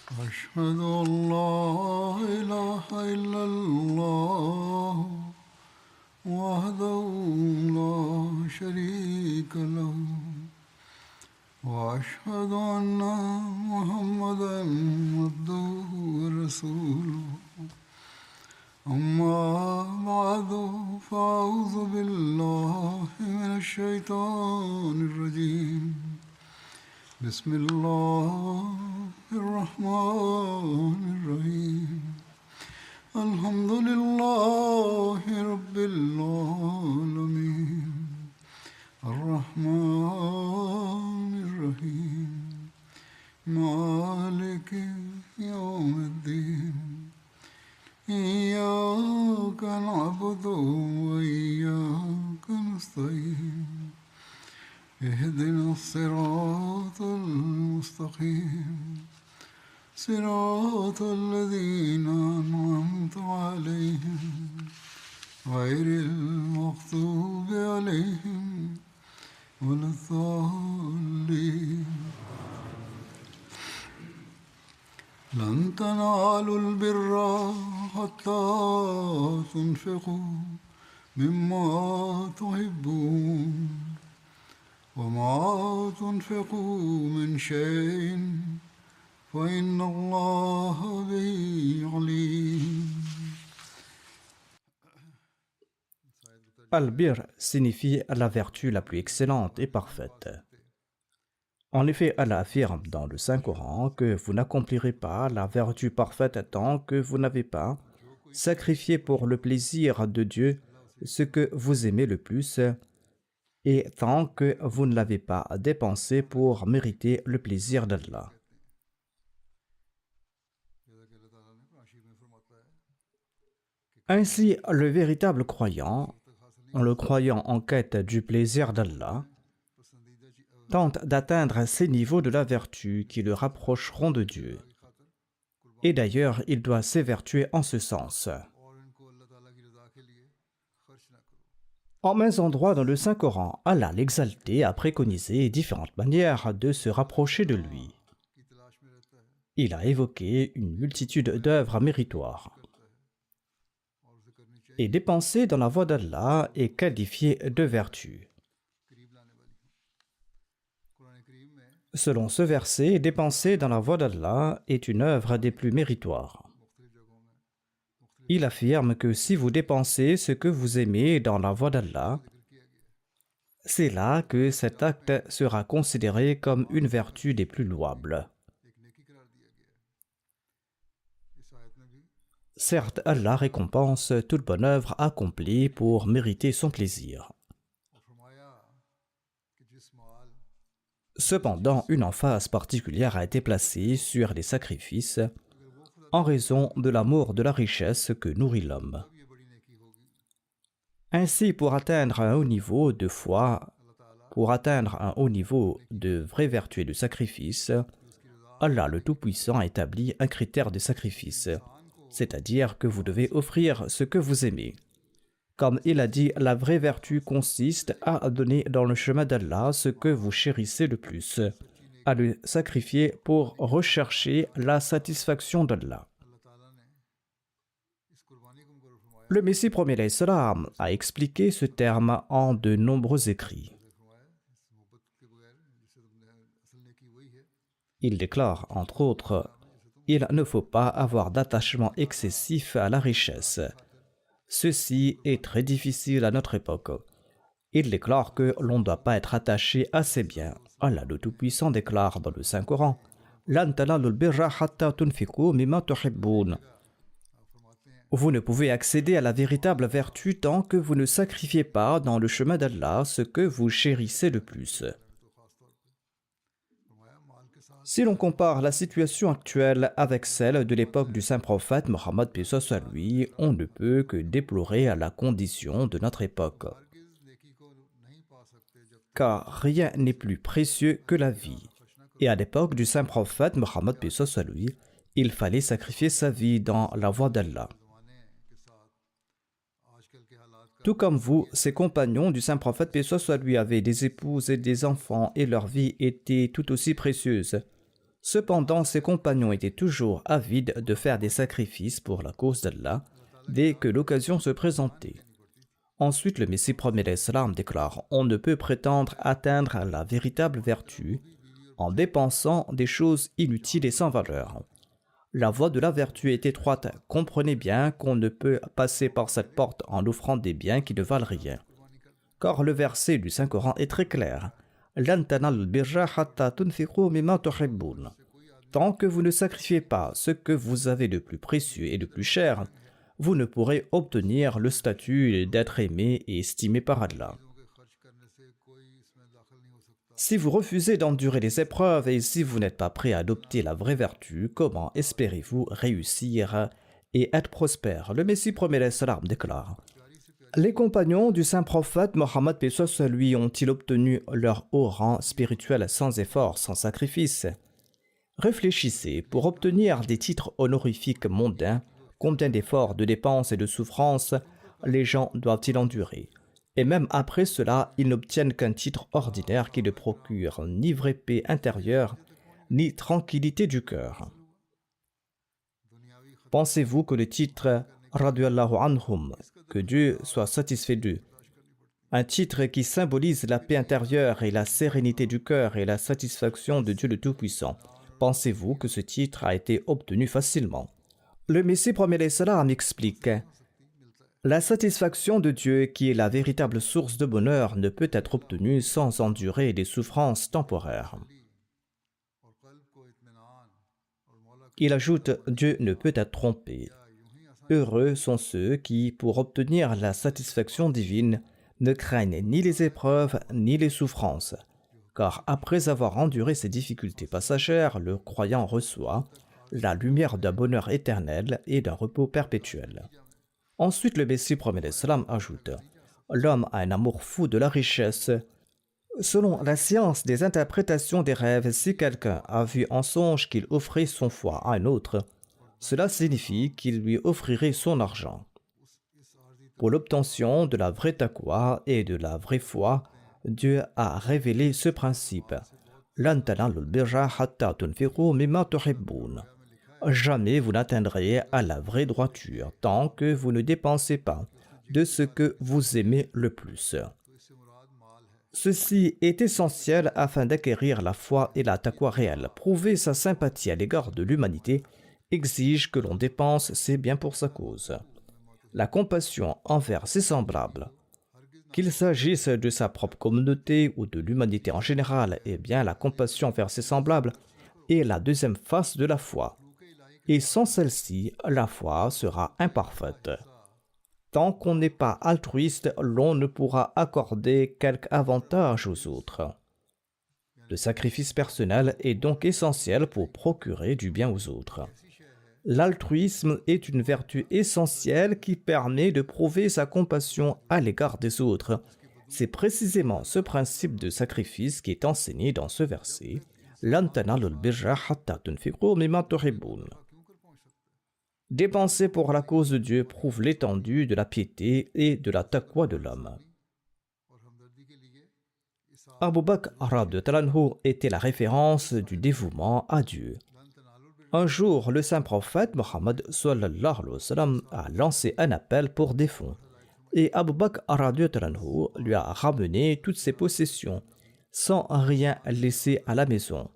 أشهد أن لا إله إلا الله وحده لا شريك له وأشهد أن محمدا عبده ورسوله أما بعد فأعوذ بالله من الشيطان الرجيم بسم الله الرحمن الرحيم الحمد لله رب العالمين الرحمن الرحيم مالك يوم الدين إياك نعبد وإياك نستعين اهدنا الصراط المستقيم صراط الذين أنعمت عليهم غير المغضوب عليهم ولا الضالين لن تنالوا البر حتى تنفقوا مما تحبون وما تنفقوا من شيء فإن الله به عليم. Al-Bir signifie la vertu la plus excellente et parfaite. En effet, Allah affirme dans le Saint-Coran que vous n'accomplirez pas la vertu parfaite tant que vous n'avez pas sacrifié pour le plaisir de Dieu ce que vous aimez le plus et tant que vous ne l'avez pas dépensé pour mériter le plaisir d'Allah. Ainsi, le véritable croyant, le croyant en quête du plaisir d'Allah, tente d'atteindre ces niveaux de la vertu qui le rapprocheront de Dieu. Et d'ailleurs, il doit s'évertuer en ce sens. En maints endroits dans le Saint-Coran, Allah l'Exalté a préconisé différentes manières de se rapprocher de lui. Il a évoqué une multitude d'œuvres méritoires. Et dépenser dans la voie d'Allah est qualifié de vertu. Selon ce verset, dépenser dans la voie d'Allah est une œuvre des plus méritoires. Il affirme que si vous dépensez ce que vous aimez dans la voie d'Allah, c'est là que cet acte sera considéré comme une vertu des plus louables. Certes, Allah récompense toute bonne œuvre accomplie pour mériter son plaisir. Cependant, une emphase particulière a été placée sur les sacrifices en raison de l'amour de la richesse que nourrit l'homme. Ainsi, pour atteindre un haut niveau de foi, pour atteindre un haut niveau de vraie vertu et de sacrifice, Allah le Tout-Puissant a établi un critère de sacrifice, c'est-à-dire que vous devez offrir ce que vous aimez. Comme il a dit, la vraie vertu consiste à donner dans le chemin d'Allah ce que vous chérissez le plus, à le sacrifier pour rechercher la satisfaction d'Allah. Le Messie premier alayhi salam a expliqué ce terme en de nombreux écrits. Il déclare, entre autres, « Il ne faut pas avoir d'attachement excessif à la richesse. Ceci est très difficile à notre époque. » Il déclare que l'on ne doit pas être attaché à ses biens. Allah le Tout-Puissant déclare dans le Saint-Coran « Lan tanalul birra hatta tunfiqu mimma tuhibbun » Vous ne pouvez accéder à la véritable vertu tant que vous ne sacrifiez pas dans le chemin d'Allah ce que vous chérissez le plus. Si l'on compare la situation actuelle avec celle de l'époque du saint prophète Mohammed paix soit lui, on ne peut que déplorer à la condition de notre époque. Car rien n'est plus précieux que la vie. Et à l'époque du saint prophète Mohammed paix soit lui, il fallait sacrifier sa vie dans la voie d'Allah. Tout comme vous, ses compagnons du saint prophète paix soit lui avaient des épouses et des enfants et leur vie était tout aussi précieuse. Cependant, ses compagnons étaient toujours avides de faire des sacrifices pour la cause d'Allah dès que l'occasion se présentait. Ensuite, le Messie premier l'Islam déclare « On ne peut prétendre atteindre la véritable vertu en dépensant des choses inutiles et sans valeur. La voie de la vertu est étroite. Comprenez bien qu'on ne peut passer par cette porte en offrant des biens qui ne valent rien. Car le verset du Saint-Coran est très clair. Lan tanalul birra hatta tunfiqu mimma tuhibbun. Tant que vous ne sacrifiez pas ce que vous avez de plus précieux et de plus cher, vous ne pourrez obtenir le statut d'être aimé et estimé par Allah. Si vous refusez d'endurer les épreuves et si vous n'êtes pas prêt à adopter la vraie vertu, comment espérez-vous réussir et être prospère? Le Messie premier l'Islam déclare. Les compagnons du saint prophète Mohammed paix soit sur lui ont-ils obtenu leur haut rang spirituel sans effort, sans sacrifice? Réfléchissez, pour obtenir des titres honorifiques mondains, combien d'efforts, de dépenses et de souffrances les gens doivent-ils endurer? Et même après cela, ils n'obtiennent qu'un titre ordinaire qui ne procure ni vraie paix intérieure, ni tranquillité du cœur. Pensez-vous que le titre « Radiyallahu anhum », que Dieu soit satisfait d'eux, un titre qui symbolise la paix intérieure et la sérénité du cœur et la satisfaction de Dieu le Tout-Puissant, pensez-vous que ce titre a été obtenu facilement? Le Messie premier l'Islam explique « La satisfaction de Dieu, qui est la véritable source de bonheur, ne peut être obtenue sans endurer des souffrances temporaires. » Il ajoute « Dieu ne peut être trompé. Heureux sont ceux qui, pour obtenir la satisfaction divine, ne craignent ni les épreuves ni les souffrances, car après avoir enduré ces difficultés passagères, le croyant reçoit la lumière d'un bonheur éternel et d'un repos perpétuel. » Ensuite, le Messie premier l'Islam ajoute « L'homme a un amour fou de la richesse. Selon la science des interprétations des rêves, si quelqu'un a vu en songe qu'il offrait son foie à un autre, cela signifie qu'il lui offrirait son argent. Pour l'obtention de la vraie taqwa et de la vraie foi, Dieu a révélé ce principe. Lan tanalul birra hatta tunfiqu mimma tuhibbun. Jamais vous n'atteindrez à la vraie droiture tant que vous ne dépensez pas de ce que vous aimez le plus. Ceci est essentiel afin d'acquérir la foi et la taqwa réelle. Prouver sa sympathie à l'égard de l'humanité exige que l'on dépense ses biens pour sa cause. La compassion envers ses semblables, qu'il s'agisse de sa propre communauté ou de l'humanité en général, eh bien la compassion envers ses semblables est la deuxième face de la foi. Et sans celle-ci, la foi sera imparfaite. Tant qu'on n'est pas altruiste, l'on ne pourra accorder quelque avantage aux autres. Le sacrifice personnel est donc essentiel pour procurer du bien aux autres. L'altruisme est une vertu essentielle qui permet de prouver sa compassion à l'égard des autres. C'est précisément ce principe de sacrifice qui est enseigné dans ce verset. Lan tanalul birra hatta tunfiqu mimma tuhibbun. Dépenser pour la cause de Dieu prouve l'étendue de la piété et de la taqwa de l'homme. Abu Bakr radhiyallahu anhu était la référence du dévouement à Dieu. Un jour, le saint prophète Mohammed sallallahu alayhi wa sallam a lancé un appel pour des fonds et Abu Bakr radhiyallahu anhu lui a ramené toutes ses possessions sans rien laisser à la maison.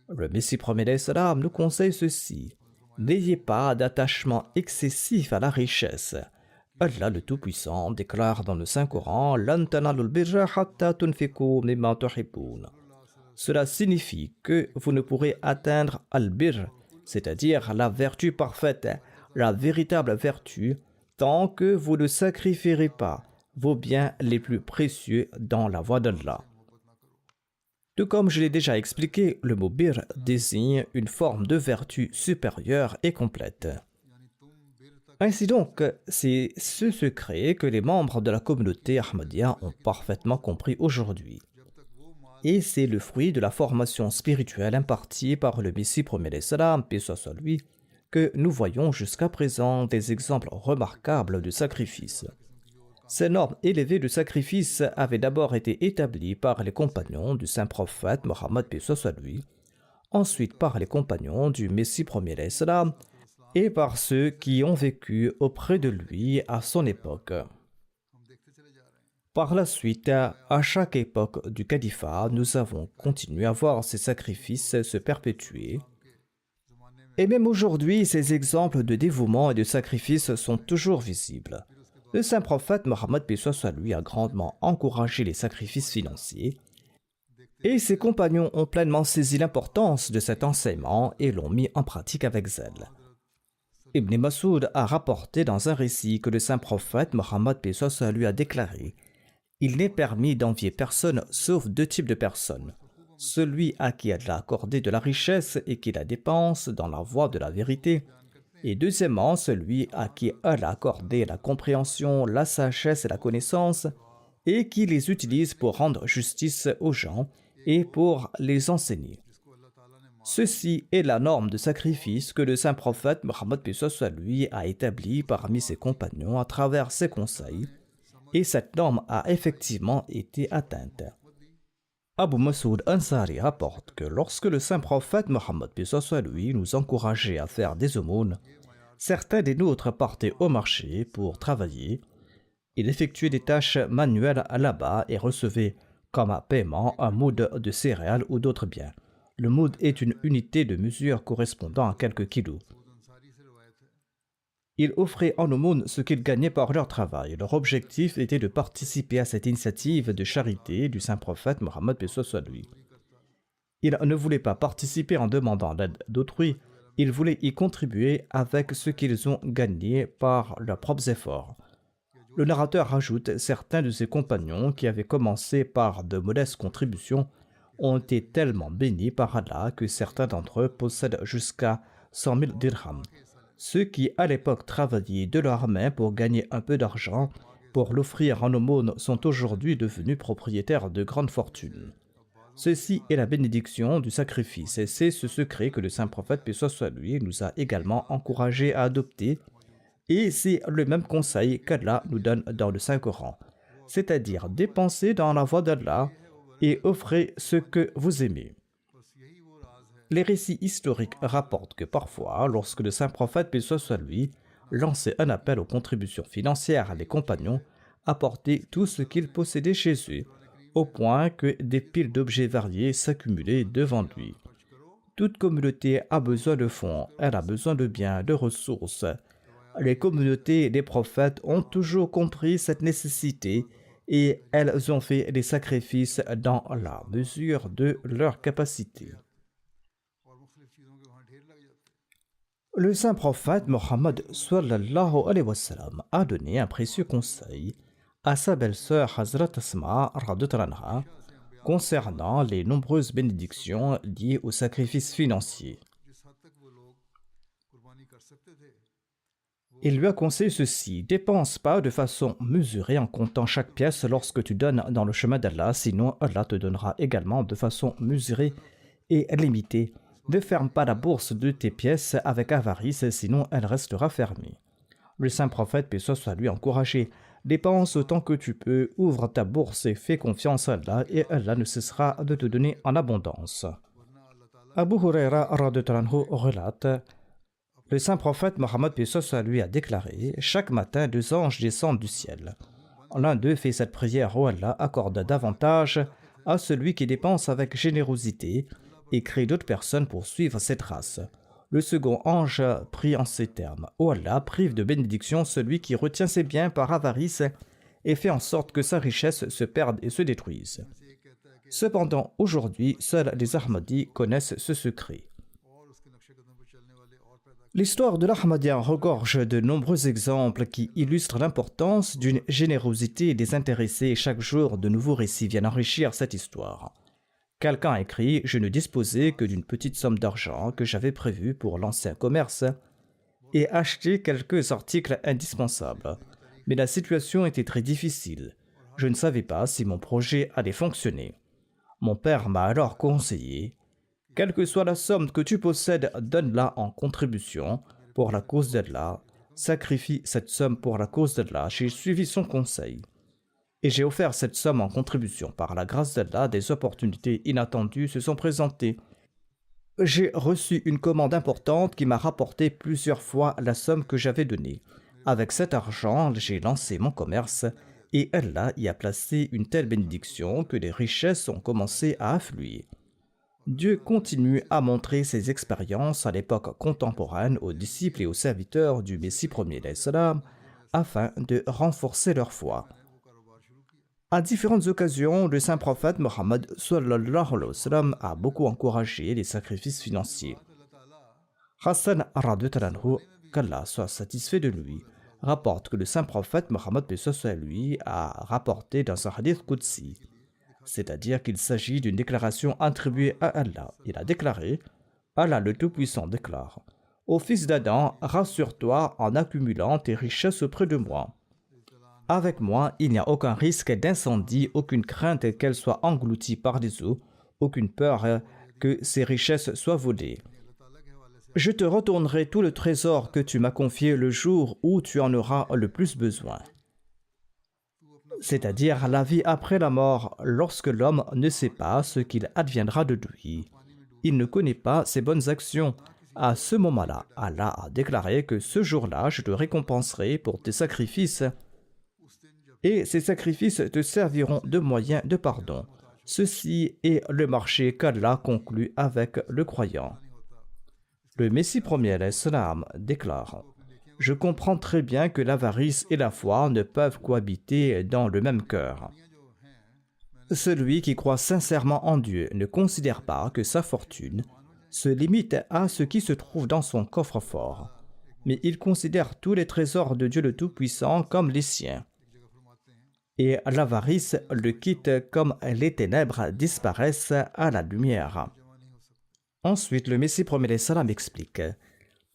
Le Messie premier l'Islam nous conseille ceci. N'ayez pas d'attachement excessif à la richesse. Allah le Tout-Puissant déclare dans le Saint-Coran « Lan tanalul birra hatta tunfiqu mimma tuhibbun » Cela signifie que vous ne pourrez atteindre al-birr, c'est-à-dire la vertu parfaite, la véritable vertu, tant que vous ne sacrifierez pas vos biens les plus précieux dans la voie d'Allah. Tout comme je l'ai déjà expliqué, le mot birr désigne une forme de vertu supérieure et complète. Ainsi donc, c'est ce secret que les membres de la communauté Ahmadiyya ont parfaitement compris aujourd'hui. Et c'est le fruit de la formation spirituelle impartie par le Messie premier l'Islam, paix soit sur lui, que nous voyons jusqu'à présent des exemples remarquables de sacrifice. Ces normes élevées de sacrifice avaient d'abord été établies par les compagnons du saint prophète Mohammed paix soit sur lui, ensuite par les compagnons du Messie premier l'Islam et par ceux qui ont vécu auprès de lui à son époque. Par la suite, à chaque époque du califat, nous avons continué à voir ces sacrifices se perpétuer. Et même aujourd'hui, ces exemples de dévouement et de sacrifice sont toujours visibles. Le saint prophète Mohammed paix soit sur lui a grandement encouragé les sacrifices financiers et ses compagnons ont pleinement saisi l'importance de cet enseignement et l'ont mis en pratique avec zèle. Ibn Mas'ud a rapporté dans un récit que le saint prophète Mohammed paix soit sur lui a déclaré: il n'est permis d'envier personne sauf deux types de personnes. Celui à qui Allah a accordé de la richesse et qui la dépense dans la voie de la vérité. Et deuxièmement, celui à qui Allah a accordé la compréhension, la sagesse et la connaissance et qui les utilise pour rendre justice aux gens et pour les enseigner. Ceci est la norme de sacrifice que le saint prophète Mohammed paix soit lui a établie parmi ses compagnons à travers ses conseils. Et cette norme a effectivement été atteinte. Abu Masoud Ansari rapporte que lorsque le saint prophète Mohammed paix soit lui nous encourageait à faire des aumônes, certains des nôtres partaient au marché pour travailler. Ils effectuaient des tâches manuelles là-bas et recevaient comme paiement un moud de céréales ou d'autres biens. Le moud est une unité de mesure correspondant à quelques kilos. Ils offraient en aumône ce qu'ils gagnaient par leur travail. Leur objectif était de participer à cette initiative de charité du saint prophète Mohammed paix soit lui. Ils ne voulaient pas participer en demandant l'aide d'autrui, ils voulaient y contribuer avec ce qu'ils ont gagné par leurs propres efforts. Le narrateur rajoute: certains de ses compagnons qui avaient commencé par de modestes contributions ont été tellement bénis par Allah que certains d'entre eux possèdent jusqu'à 100 000 dirhams. Ceux qui, à l'époque, travaillaient de leurs mains pour gagner un peu d'argent, pour l'offrir en aumône, sont aujourd'hui devenus propriétaires de grandes fortunes. Ceci est la bénédiction du sacrifice, et c'est ce secret que le saint prophète paix soit sur lui nous a également encouragés à adopter, et c'est le même conseil qu'Allah nous donne dans le Saint-Coran, c'est-à-dire dépenser dans la voie d'Allah et offrez ce que vous aimez. Les récits historiques rapportent que parfois, lorsque le saint prophète paix soit sur lui lançait un appel aux contributions financières, les compagnons apportaient tout ce qu'ils possédaient chez eux, au point que des piles d'objets variés s'accumulaient devant lui. Toute communauté a besoin de fonds, elle a besoin de biens, de ressources. Les communautés des prophètes ont toujours compris cette nécessité et elles ont fait des sacrifices dans la mesure de leur capacité. Le saint prophète Mohammed sallallahu alayhi wa sallam a donné un précieux conseil à sa belle-sœur Hazrat Asma radhiyallahu anha concernant les nombreuses bénédictions liées au sacrifice financier. Il lui a conseillé ceci: dépense pas de façon mesurée en comptant chaque pièce lorsque tu donnes dans le chemin d'Allah, sinon Allah te donnera également de façon mesurée et limitée. Ne ferme pas la bourse de tes pièces avec avarice, sinon elle restera fermée. Le saint prophète paix soit sur lui encouragé: dépense autant que tu peux, ouvre ta bourse et fais confiance à Allah, et Allah ne cessera de te donner en abondance. Abu Huraira radhiyallahu anhu relate: le saint prophète Mohammed paix soit sur lui a déclaré: chaque matin, deux anges descendent du ciel. L'un d'eux fait cette prière: ô Allah, accorde davantage à celui qui dépense avec générosité et crée d'autres personnes pour suivre cette race. Le second ange prie en ces termes: ô Allah, prive de bénédiction celui qui retient ses biens par avarice et fait en sorte que sa richesse se perde et se détruise. Cependant, aujourd'hui, seuls les Ahmadis connaissent ce secret. L'histoire de l'Ahmadiyya regorge de nombreux exemples qui illustrent l'importance d'une générosité désintéressée, et chaque jour de nouveaux récits viennent enrichir cette histoire. Quelqu'un a écrit: je ne disposais que d'une petite somme d'argent que j'avais prévue pour lancer un commerce et acheter quelques articles indispensables. Mais la situation était très difficile. Je ne savais pas si mon projet allait fonctionner. Mon père m'a alors conseillé: quelle que soit la somme que tu possèdes, donne-la en contribution pour la cause d'Allah. Sacrifie cette somme pour la cause d'Allah. J'ai suivi son conseil. Et j'ai offert cette somme en contribution. Par la grâce d'Allah, des opportunités inattendues se sont présentées. J'ai reçu une commande importante qui m'a rapporté plusieurs fois la somme que j'avais donnée. Avec cet argent, j'ai lancé mon commerce et Allah y a placé une telle bénédiction que les richesses ont commencé à affluer. Dieu continue à montrer ses expériences à l'époque contemporaine aux disciples et aux serviteurs du Messie premier salam afin de renforcer leur foi. À différentes occasions, le saint prophète Mohammed sallallahu alayhi wa sallam a beaucoup encouragé les sacrifices financiers. Hassan radhiyallahu anhu, qu'Allah soit satisfait de lui, rapporte que le saint prophète Mohammed lui a rapporté dans son hadith Qudsi, c'est-à-dire qu'il s'agit d'une déclaration attribuée à Allah. Il a déclaré: Allah le Tout-Puissant déclare: Ô fils d'Adam, rassure-toi en accumulant tes richesses auprès de moi. Avec moi, il n'y a aucun risque d'incendie, aucune crainte qu'elles soient englouties par des eaux, aucune peur que ces richesses soient volées. Je te retournerai tout le trésor que tu m'as confié le jour où tu en auras le plus besoin. C'est-à-dire la vie après la mort, lorsque l'homme ne sait pas ce qu'il adviendra de lui. Il ne connaît pas ses bonnes actions. À ce moment-là, Allah a déclaré que ce jour-là, je te récompenserai pour tes sacrifices. Et ces sacrifices te serviront de moyen de pardon. Ceci est le marché qu'Allah conclut avec le croyant. Le Messie premier salam déclare: Je comprends très bien que l'avarice et la foi ne peuvent cohabiter dans le même cœur. Celui qui croit sincèrement en Dieu ne considère pas que sa fortune se limite à ce qui se trouve dans son coffre-fort, mais il considère tous les trésors de Dieu le Tout-Puissant comme les siens. Et l'avarice le quitte comme les ténèbres disparaissent à la lumière. Ensuite, le Messie premier salam explique: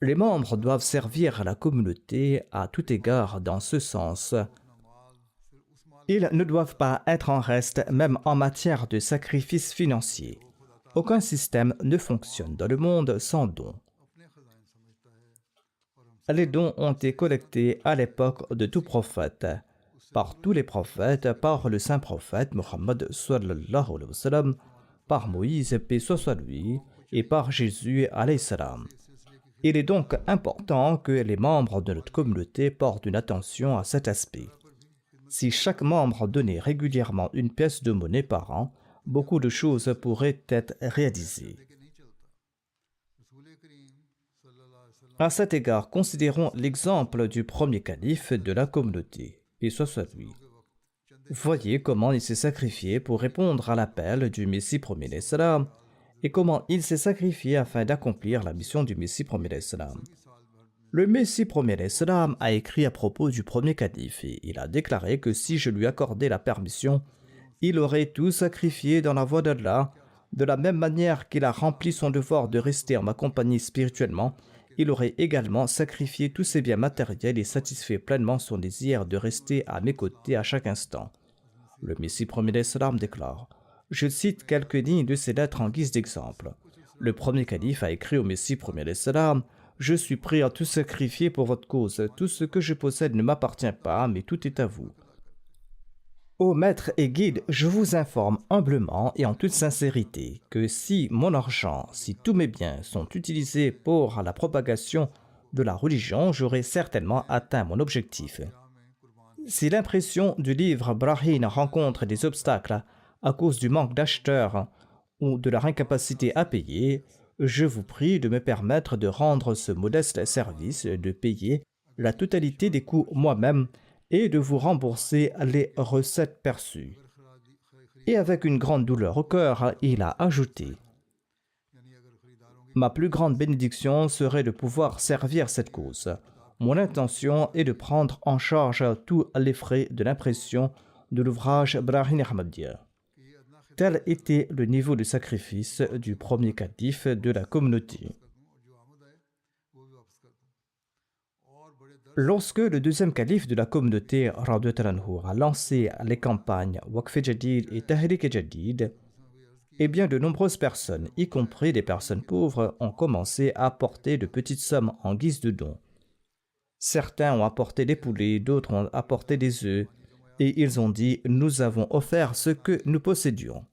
Les membres doivent servir la communauté à tout égard dans ce sens. Ils ne doivent pas être en reste, même en matière de sacrifices financiers. Aucun système ne fonctionne dans le monde sans dons. Les dons ont été collectés à l'époque de tout prophète, par tous les prophètes, par le saint prophète Mohammed sallallahu alayhi wa sallam, par Moïse, paix soit lui, et par Jésus alayhi salam. Il est donc important que les membres de notre communauté portent une attention à cet aspect. Si chaque membre donnait régulièrement une pièce de monnaie par an, beaucoup de choses pourraient être réalisées. À cet égard, considérons l'exemple du premier calife de la communauté, paix soit lui. Voyez comment il s'est sacrifié pour répondre à l'appel du Messie premier salam et comment il s'est sacrifié afin d'accomplir la mission du Messie premier salam. Le Messie premier salam a écrit à propos du premier calife et il a déclaré que si je lui accordais la permission, il aurait tout sacrifié dans la voie d'Allah. De la même manière qu'il a rempli son devoir de rester en ma compagnie spirituellement, il aurait également sacrifié tous ses biens matériels et satisfait pleinement son désir de rester à mes côtés à chaque instant. Le Messie premier salam déclare: Je cite quelques lignes de ces lettres en guise d'exemple. Le premier calife a écrit au Messie premier salam: Je suis prêt à tout sacrifier pour votre cause. Tout ce que je possède ne m'appartient pas, mais tout est à vous. Ô maître et guide, je vous informe humblement et en toute sincérité que si mon argent, si tous mes biens sont utilisés pour la propagation de la religion, j'aurai certainement atteint mon objectif. Si l'impression du livre Brahim rencontre des obstacles à cause du manque d'acheteurs ou de leur incapacité à payer, je vous prie de me permettre de rendre ce modeste service, de payer la totalité des coûts moi-même et de vous rembourser les recettes perçues. Et avec une grande douleur au cœur, il a ajouté: Ma plus grande bénédiction serait de pouvoir servir cette cause. Mon intention est de prendre en charge tous les frais de l'impression de l'ouvrage Brahim Ahmadiyya. Tel était le niveau de sacrifice du premier calife de la communauté. Lorsque le deuxième calife de la communauté radhiyallahu anhu a lancé les campagnes Waqf Jadid et Tahrik Jadid, eh bien de nombreuses personnes, y compris des personnes pauvres, ont commencé à apporter de petites sommes en guise de dons. Certains ont apporté des poulets, d'autres ont apporté des œufs, et ils ont dit: Nous avons offert ce que nous possédions.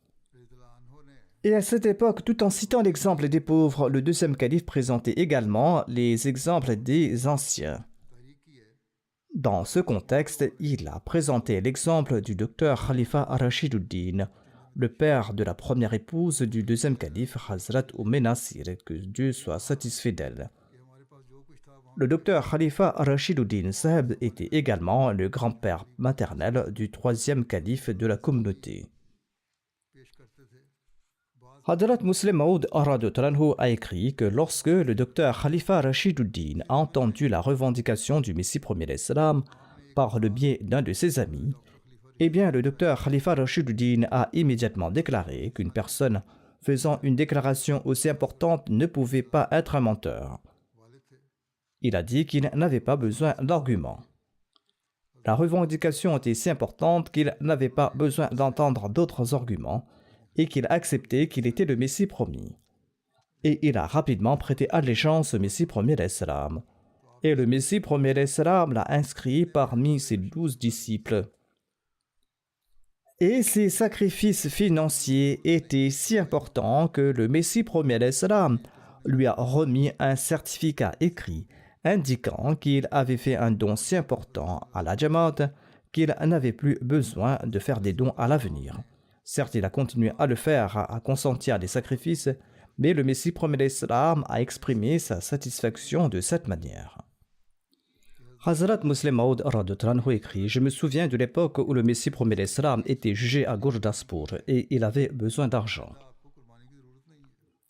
Et à cette époque, tout en citant l'exemple des pauvres, le deuxième calife présentait également les exemples des anciens. Dans ce contexte, il a présenté l'exemple du docteur Khalifa Rashiduddin, le père de la première épouse du deuxième calife Hazrat Nasir, que Dieu soit satisfait d'elle. Le docteur Khalifa Rashiduddin Saheb était également le grand-père maternel du troisième calife de la communauté. Hadrat Muslim Maud Aradotranhu a écrit que lorsque le docteur Khalifa Rashiduddin a entendu la revendication du Messie premier d'Islam par le biais d'un de ses amis, eh bien le docteur Khalifa Rashiduddin a immédiatement déclaré qu'une personne faisant une déclaration aussi importante ne pouvait pas être un menteur. Il a dit qu'il n'avait pas besoin d'arguments. La revendication était si importante qu'il n'avait pas besoin d'entendre d'autres arguments et qu'il a accepté qu'il était le Messie promis. Et il a rapidement prêté allégeance au Messie premier d'Islam. Et le Messie premier d'Islam l'a inscrit parmi ses 12 disciples. Et ses sacrifices financiers étaient si importants que le Messie premier d'Islam lui a remis un certificat écrit indiquant qu'il avait fait un don si important à la Jamaat qu'il n'avait plus besoin de faire des dons à l'avenir. Certes, il a continué à le faire, à consentir à des sacrifices, mais le Messie premier d'Islam a exprimé sa satisfaction de cette manière. Hazrat Muslim Maud Radotranhu écrit « Je me souviens de l'époque où le Messie premier d'Islam était jugé à Gurdaspur et il avait besoin d'argent.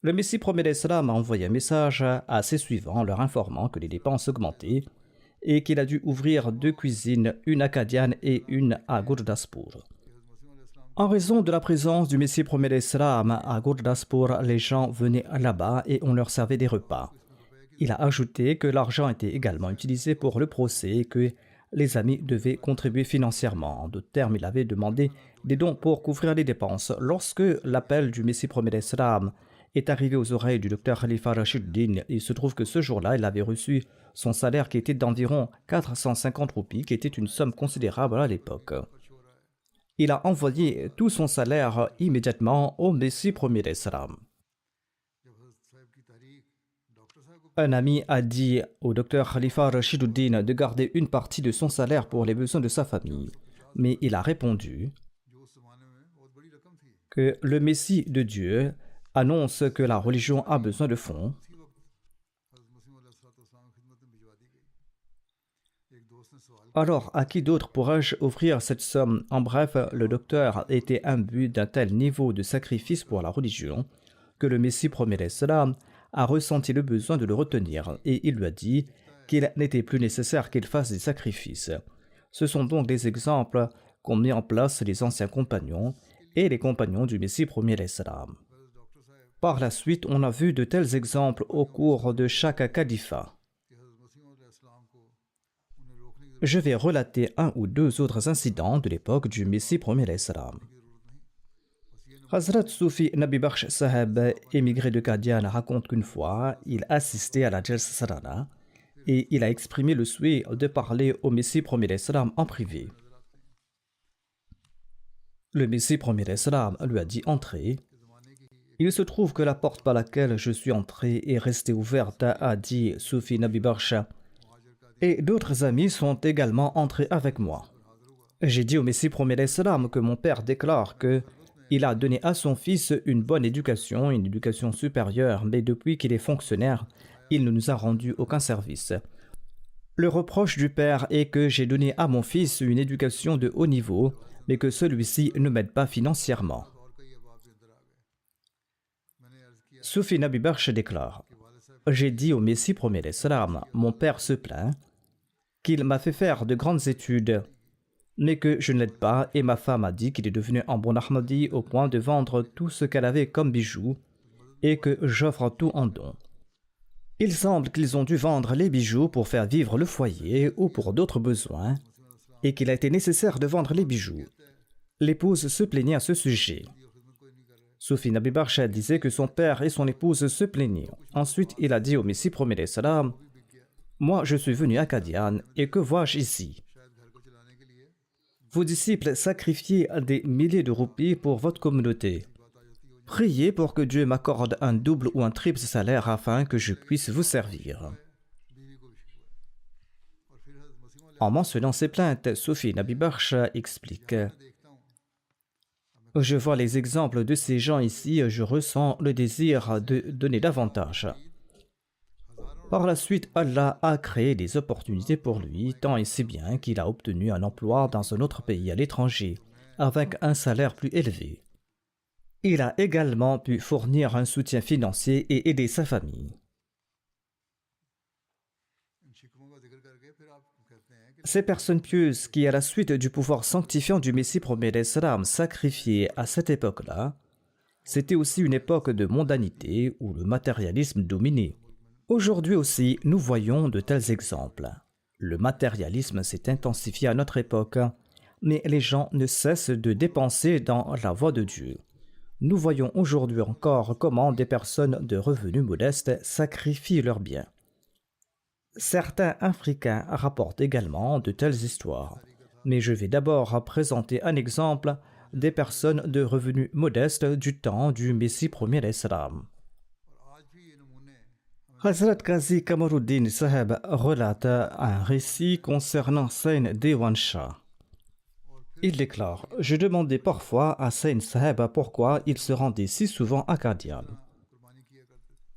Le Messie premier d'Islam a envoyé un message à ses suivants leur informant que les dépenses augmentaient et qu'il a dû ouvrir 2 cuisines, une à Qadian et une à Gurdaspur. En raison de la présence du Messie premier d'Islam à Gurdaspur, les gens venaient là-bas et on leur servait des repas. Il a ajouté que l'argent était également utilisé pour le procès et que les amis devaient contribuer financièrement. En d'autres termes, il avait demandé des dons pour couvrir les dépenses. Lorsque l'appel du Messie premier d'Islam est arrivé aux oreilles du docteur Khalifa Rashiduddin, il se trouve que ce jour-là, il avait reçu son salaire qui était d'environ 450 roupies, qui était une somme considérable à l'époque. Il a envoyé tout son salaire immédiatement au Messie premier d'Islam. Un ami a dit au docteur Khalifa Rashiduddin de garder une partie de son salaire pour les besoins de sa famille. Mais il a répondu que le Messie de Dieu annonce que la religion a besoin de fonds. Alors, à qui d'autre pourrais-je offrir cette somme? En bref, le docteur était imbu d'un tel niveau de sacrifice pour la religion que le Messie premier d'Islam a ressenti le besoin de le retenir et il lui a dit qu'il n'était plus nécessaire qu'il fasse des sacrifices. Ce sont donc des exemples qu'ont mis en place les anciens compagnons et les compagnons du Messie premier d'Islam. Par la suite, on a vu de tels exemples au cours de chaque califat. Je vais relater 1 ou 2 autres incidents de l'époque du Messie premier d'Islam. Hazrat Sufi Nabi Bakhsh Saheb, émigré de Qadian, raconte qu'une fois, il assistait à la Jalsa Sarana et il a exprimé le souhait de parler au Messie premier d'Islam en privé. Le Messie premier d'Islam lui a dit « Entrez ». Il se trouve que la porte par laquelle je suis entré est restée ouverte, a dit Sufi Nabi Bakhsh, et d'autres amis sont également entrés avec moi. J'ai dit au Messie premier d'Islam que mon père déclare que il a donné à son fils une bonne éducation, une éducation supérieure, mais depuis qu'il est fonctionnaire, il ne nous a rendu aucun service. Le reproche du père est que j'ai donné à mon fils une éducation de haut niveau, mais que celui-ci ne m'aide pas financièrement. Sufi Nabi Bakhsh déclare « J'ai dit au Messie premier d'Islam, mon père se plaint qu'il m'a fait faire de grandes études, mais que je ne l'aide pas, et ma femme a dit qu'il est devenu un bon Ahmadi au point de vendre tout ce qu'elle avait comme bijoux et que j'offre tout en don. Il semble qu'ils ont dû vendre les bijoux pour faire vivre le foyer ou pour d'autres besoins et qu'il a été nécessaire de vendre les bijoux. L'épouse se plaignait à ce sujet. Sufi Nabi Bakhsh disait que son père et son épouse se plaignaient. Ensuite, il a dit au Messie premier d'Islam, « Moi, je suis venu à Qadian et que vois-je ici? Vos disciples sacrifiez des milliers de roupies pour votre communauté. Priez pour que Dieu m'accorde un double ou un triple salaire afin que je puisse vous servir. En mentionnant ces plaintes, Sophie Nabi Barsha explique: je vois les exemples de ces gens ici, je ressens le désir de donner davantage. Par la suite, Allah a créé des opportunités pour lui, tant et si bien qu'il a obtenu un emploi dans un autre pays à l'étranger, avec un salaire plus élevé. Il a également pu fournir un soutien financier et aider sa famille. Ces personnes pieuses qui, à la suite du pouvoir sanctifiant du Messie premier d'Islam, sacrifiées à cette époque-là, c'était aussi une époque de mondanité où le matérialisme dominait. Aujourd'hui aussi, nous voyons de tels exemples. Le matérialisme s'est intensifié à notre époque, mais les gens ne cessent de dépenser dans la voie de Dieu. Nous voyons aujourd'hui encore comment des personnes de revenus modestes sacrifient leurs biens. Certains Africains rapportent également de telles histoires, mais je vais d'abord présenter un exemple des personnes de revenus modestes du temps du Messie premier d'Islam. Hazrat Qazi Kamaruddin Saheb relate un récit concernant Sain Dewan Shah. Il déclare: je demandais parfois à Sain Saheb pourquoi il se rendait si souvent à Qadian.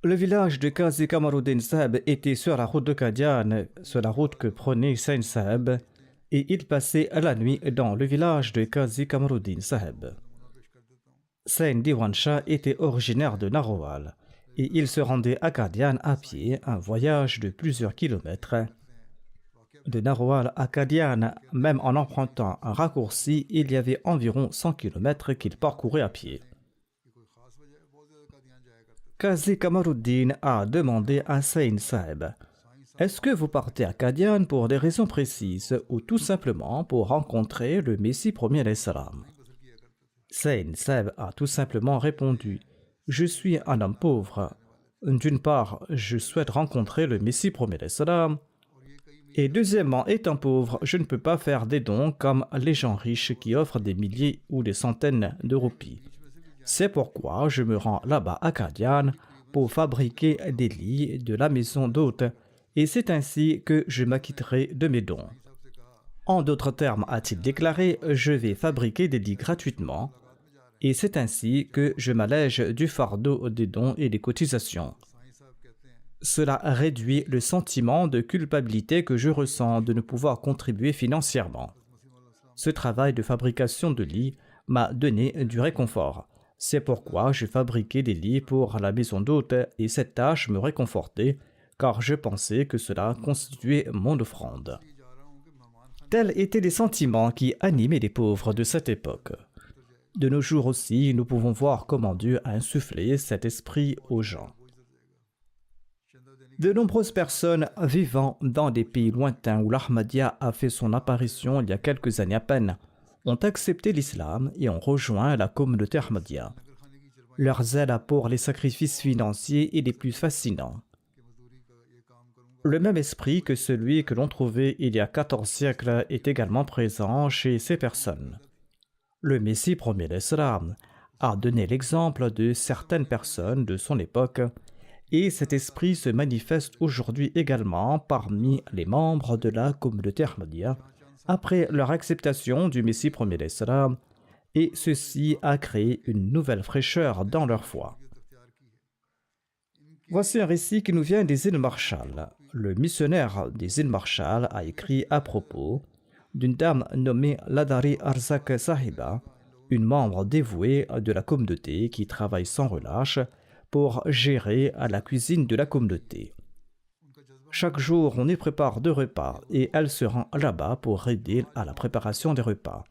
Le village de Qazi Kamaruddin Saheb était sur la route de Qadian, sur la route que prenait Sain Saheb, et il passait la nuit dans le village de Qazi Kamaruddin Saheb. Sain Dewan Shah était originaire de Narowal, et il se rendait à Qadian à pied, un voyage de plusieurs kilomètres. De Narowal à Qadian, même en empruntant un raccourci, il y avait environ 100 km qu'il parcourait à pied. Qazi Kamaruddin a demandé à Sain Saheb: est-ce que vous partez à Qadian pour des raisons précises ou tout simplement pour rencontrer le Messie premier d'Islam? Sain Saheb a tout simplement répondu: je suis un homme pauvre. D'une part, je souhaite rencontrer le Messie premier d'Islam, et deuxièmement, étant pauvre, je ne peux pas faire des dons comme les gens riches qui offrent des milliers ou des centaines de roupies. C'est pourquoi je me rends là-bas à Qadian pour fabriquer des lits de la maison d'hôte, et c'est ainsi que je m'acquitterai de mes dons. En d'autres termes, a-t-il déclaré, je vais fabriquer des lits gratuitement, et c'est ainsi que je m'allège du fardeau des dons et des cotisations. Cela réduit le sentiment de culpabilité que je ressens de ne pouvoir contribuer financièrement. Ce travail de fabrication de lits m'a donné du réconfort. C'est pourquoi j'ai fabriqué des lits pour la maison d'hôte et cette tâche me réconfortait car je pensais que cela constituait mon offrande. Tels étaient les sentiments qui animaient les pauvres de cette époque. De nos jours aussi, nous pouvons voir comment Dieu a insufflé cet esprit aux gens. De nombreuses personnes vivant dans des pays lointains où l'Ahmadiyya a fait son apparition il y a quelques années à peine ont accepté l'islam et ont rejoint la communauté Ahmadiyya. Leur zèle pour les sacrifices financiers est des plus fascinants. Le même esprit que celui que l'on trouvait il y a 14 siècles est également présent chez ces personnes. Le Messie premier d'Islam a donné l'exemple de certaines personnes de son époque et cet esprit se manifeste aujourd'hui également parmi les membres de la communauté Ahmadiyya après leur acceptation du Messie premier d'Islam, et ceci a créé une nouvelle fraîcheur dans leur foi. Voici un récit qui nous vient des îles Marshall. Le missionnaire des îles Marshall a écrit à propos d'une dame nommée Ladari Arzak Sahiba, une membre dévouée de la communauté qui travaille sans relâche pour gérer la cuisine de la communauté. Chaque jour, on y prépare 2 repas et elle se rend là-bas pour aider à la préparation des repas.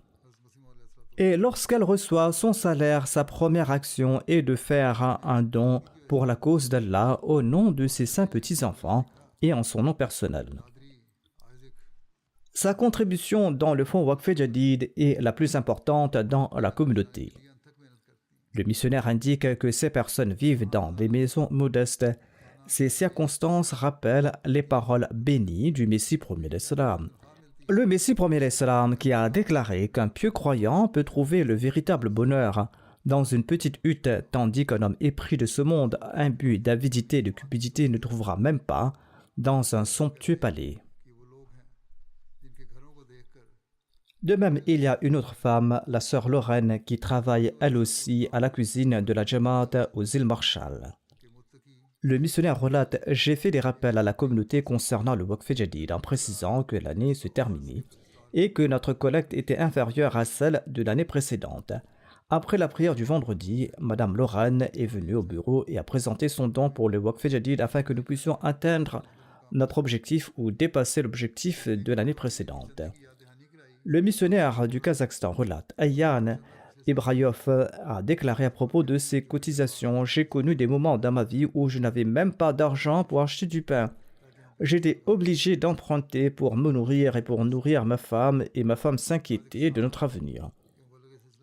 Et lorsqu'elle reçoit son salaire, sa première action est de faire un don pour la cause d'Allah au nom de ses 5 petits-enfants et en son nom personnel. Sa contribution dans le fonds Waqf Jadid est la plus importante dans la communauté. Le missionnaire indique que ces personnes vivent dans des maisons modestes. Ces circonstances rappellent les paroles bénies du Messie premier d'Islam. Le Messie premier d'Islam qui a déclaré qu'un pieux croyant peut trouver le véritable bonheur dans une petite hutte, tandis qu'un homme épris de ce monde, imbu d'avidité et de cupidité, ne trouvera même pas dans un somptueux palais. De même, il y a une autre femme, la sœur Lorraine, qui travaille elle aussi à la cuisine de la Jamaat aux îles Marshall. Le missionnaire relate: j'ai fait des rappels à la communauté concernant le Waqf Jadid en précisant que l'année se terminait et que notre collecte était inférieure à celle de l'année précédente. Après la prière du vendredi, Madame Lorraine est venue au bureau et a présenté son don pour le Waqf Jadid afin que nous puissions atteindre notre objectif ou dépasser l'objectif de l'année précédente. Le missionnaire du Kazakhstan relate: Ayyan Ibrahimov a déclaré à propos de ses cotisations: j'ai connu des moments dans ma vie où je n'avais même pas d'argent pour acheter du pain. J'étais obligé d'emprunter pour me nourrir et pour nourrir ma femme, et ma femme s'inquiétait de notre avenir.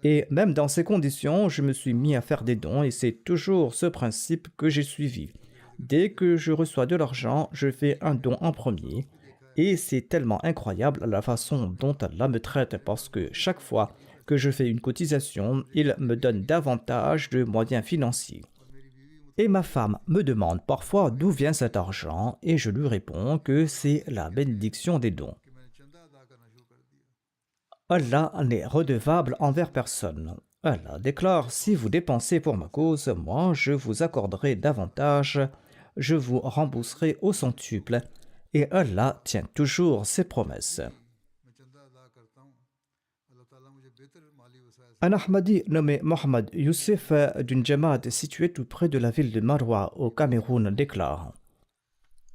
Et même dans ces conditions, je me suis mis à faire des dons et c'est toujours ce principe que j'ai suivi. Dès que je reçois de l'argent, je fais un don en premier. Et c'est tellement incroyable la façon dont Allah me traite parce que chaque fois que je fais une cotisation, il me donne davantage de moyens financiers. Et ma femme me demande parfois d'où vient cet argent et je lui réponds que c'est la bénédiction des dons. Allah n'est redevable envers personne. Allah déclare: si vous dépensez pour ma cause, moi je vous accorderai davantage, je vous rembourserai au centuple. Et Allah tient toujours ses promesses. Un Ahmadi nommé Mohamed Youssef d'une Jamaat située tout près de la ville de Marwa au Cameroun déclare: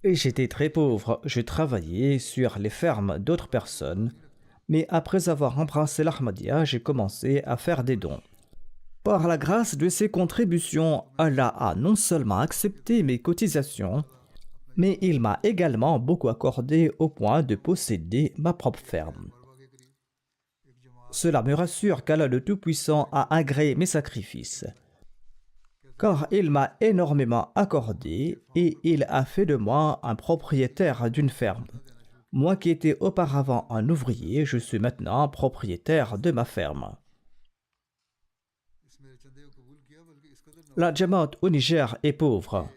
et j'étais très pauvre, je travaillais sur les fermes d'autres personnes, mais après avoir embrassé l'Ahmadiyya, j'ai commencé à faire des dons. Par la grâce de ces contributions, Allah a non seulement accepté mes cotisations, mais il m'a également beaucoup accordé au point de posséder ma propre ferme. Cela me rassure qu'Allah le Tout-Puissant a agréé mes sacrifices, car il m'a énormément accordé et il a fait de moi un propriétaire d'une ferme. Moi qui étais auparavant un ouvrier, je suis maintenant propriétaire de ma ferme. La Jamaat au Niger est pauvre.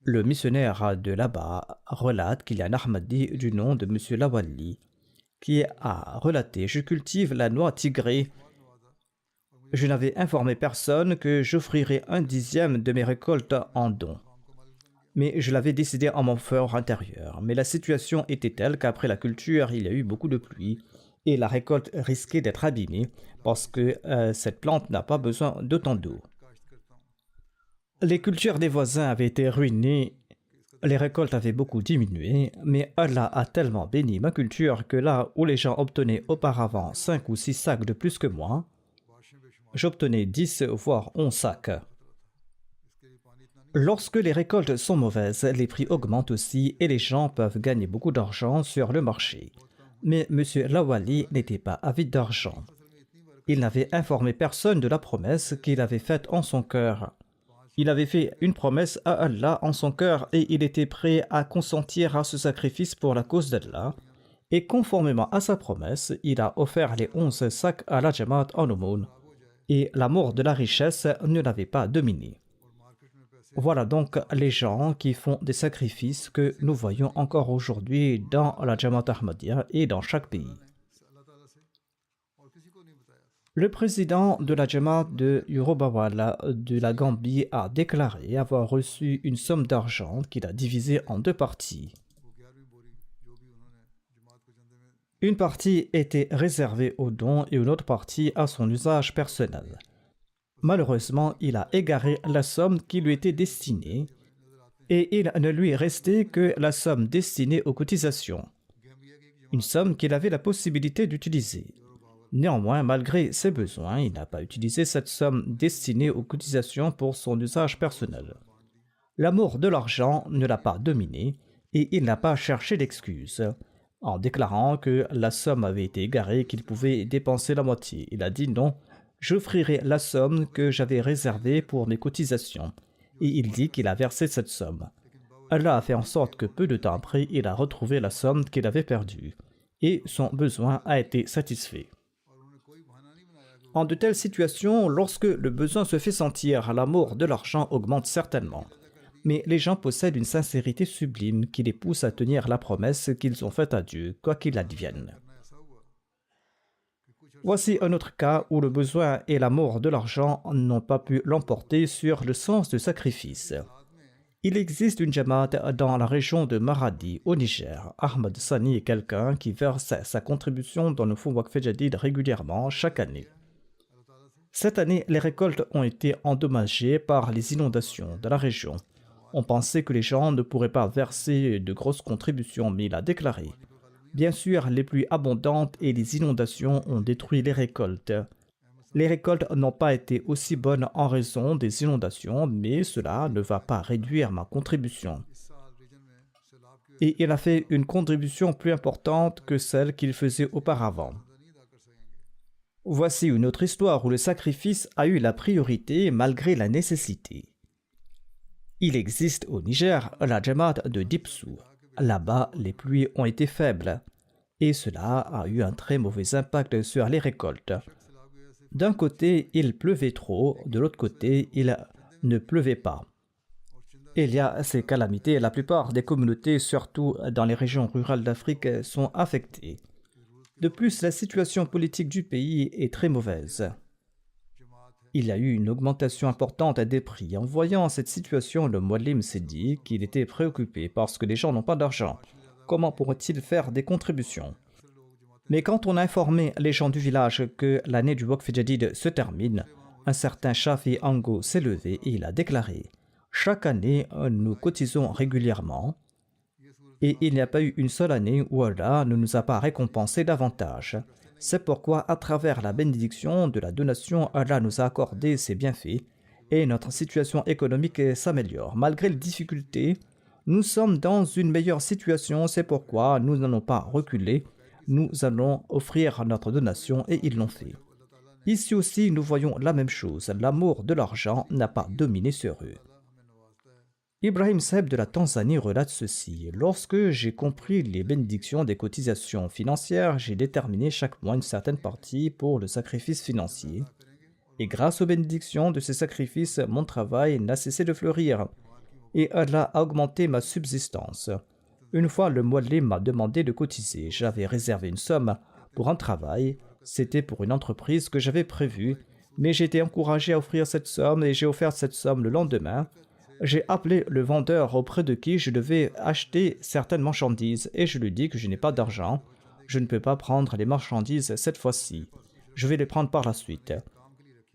Le missionnaire de là-bas relate qu'il y a un Ahmadi du nom de M. Lawali qui a relaté: je cultive la noix tigrée. Je n'avais informé personne que j'offrirais 1/10 de mes récoltes en don. Mais je l'avais décidé en mon fort intérieur. Mais la situation était telle qu'après la culture, il y a eu beaucoup de pluie et la récolte risquait d'être abîmée parce que cette plante n'a pas besoin d'autant d'eau. Les cultures des voisins avaient été ruinées, les récoltes avaient beaucoup diminué, mais Allah a tellement béni ma culture que là où les gens obtenaient auparavant 5 ou 6 sacs de plus que moi, j'obtenais 10 voire 11 sacs. Lorsque les récoltes sont mauvaises, les prix augmentent aussi et les gens peuvent gagner beaucoup d'argent sur le marché. Mais M. Lawali n'était pas avide d'argent. Il n'avait informé personne de la promesse qu'il avait faite en son cœur. Il avait fait une promesse à Allah en son cœur et il était prêt à consentir à ce sacrifice pour la cause d'Allah. Et conformément à sa promesse, il a offert les 11 sacs à la Jamaat en aumône. Et l'amour de la richesse ne l'avait pas dominé. Voilà donc les gens qui font des sacrifices que nous voyons encore aujourd'hui dans la Jamaat Ahmadiyya et dans chaque pays. Le président de la Jamaat de Yorubawala de la Gambie a déclaré avoir reçu une somme d'argent qu'il a divisée en 2 parties. Une partie était réservée aux dons et une autre partie à son usage personnel. Malheureusement, il a égaré la somme qui lui était destinée et il ne lui restait que la somme destinée aux cotisations, une somme qu'il avait la possibilité d'utiliser. Néanmoins, malgré ses besoins, il n'a pas utilisé cette somme destinée aux cotisations pour son usage personnel. L'amour de l'argent ne l'a pas dominé et il n'a pas cherché d'excuses. En déclarant que la somme avait été égarée et qu'il pouvait dépenser la moitié, il a dit non, j'offrirai la somme que j'avais réservée pour mes cotisations. Et il dit qu'il a versé cette somme. Allah a fait en sorte que peu de temps après, il a retrouvé la somme qu'il avait perdue et son besoin a été satisfait. En de telles situations, lorsque le besoin se fait sentir, l'amour de l'argent augmente certainement. Mais les gens possèdent une sincérité sublime qui les pousse à tenir la promesse qu'ils ont faite à Dieu, quoi qu'il advienne. Voici un autre cas où le besoin et l'amour de l'argent n'ont pas pu l'emporter sur le sens du sacrifice. Il existe une jamaat dans la région de Maradi, au Niger. Ahmad Sani est quelqu'un qui verse sa contribution dans le fonds Waqf Jadid régulièrement chaque année. Cette année, les récoltes ont été endommagées par les inondations de la région. On pensait que les gens ne pourraient pas verser de grosses contributions, mais il a déclaré « Bien sûr, les pluies abondantes et les inondations ont détruit les récoltes. Les récoltes n'ont pas été aussi bonnes en raison des inondations, mais cela ne va pas réduire ma contribution. » Et il a fait une contribution plus importante que celle qu'il faisait auparavant. Voici une autre histoire où le sacrifice a eu la priorité malgré la nécessité. Il existe au Niger la Jamaat de Dipsou. Là-bas, les pluies ont été faibles et cela a eu un très mauvais impact sur les récoltes. D'un côté, il pleuvait trop, de l'autre côté, il ne pleuvait pas. Il y a ces calamités, la plupart des communautés, surtout dans les régions rurales d'Afrique, sont affectées. De plus, la situation politique du pays est très mauvaise. Il y a eu une augmentation importante des prix. En voyant cette situation, le Muallim s'est dit qu'il était préoccupé parce que les gens n'ont pas d'argent. Comment pourraient-ils faire des contributions? Mais quand on a informé les gens du village que l'année du Waqf Jadid se termine, un certain Shafi Ango s'est levé et il a déclaré « Chaque année, nous cotisons régulièrement. Et il n'y a pas eu une seule année où Allah ne nous a pas récompensé davantage. C'est pourquoi, à travers la bénédiction de la donation, Allah nous a accordé ses bienfaits et notre situation économique s'améliore. Malgré les difficultés, nous sommes dans une meilleure situation. C'est pourquoi nous n'allons pas reculer. Nous allons offrir notre donation et ils l'ont fait. » Ici aussi, nous voyons la même chose. L'amour de l'argent n'a pas dominé sur eux. Ibrahim Saheb de la Tanzanie relate ceci. « Lorsque j'ai compris les bénédictions des cotisations financières, j'ai déterminé chaque mois une certaine partie pour le sacrifice financier. Et grâce aux bénédictions de ces sacrifices, mon travail n'a cessé de fleurir. Et Allah a augmenté ma subsistance. Une fois, le Muallim m'a demandé de cotiser. J'avais réservé une somme pour un travail. C'était pour une entreprise que j'avais prévue. Mais j'ai été encouragé à offrir cette somme et j'ai offert cette somme le lendemain. J'ai appelé le vendeur auprès de qui je devais acheter certaines marchandises et je lui dis que je n'ai pas d'argent. Je ne peux pas prendre les marchandises cette fois-ci. Je vais les prendre par la suite.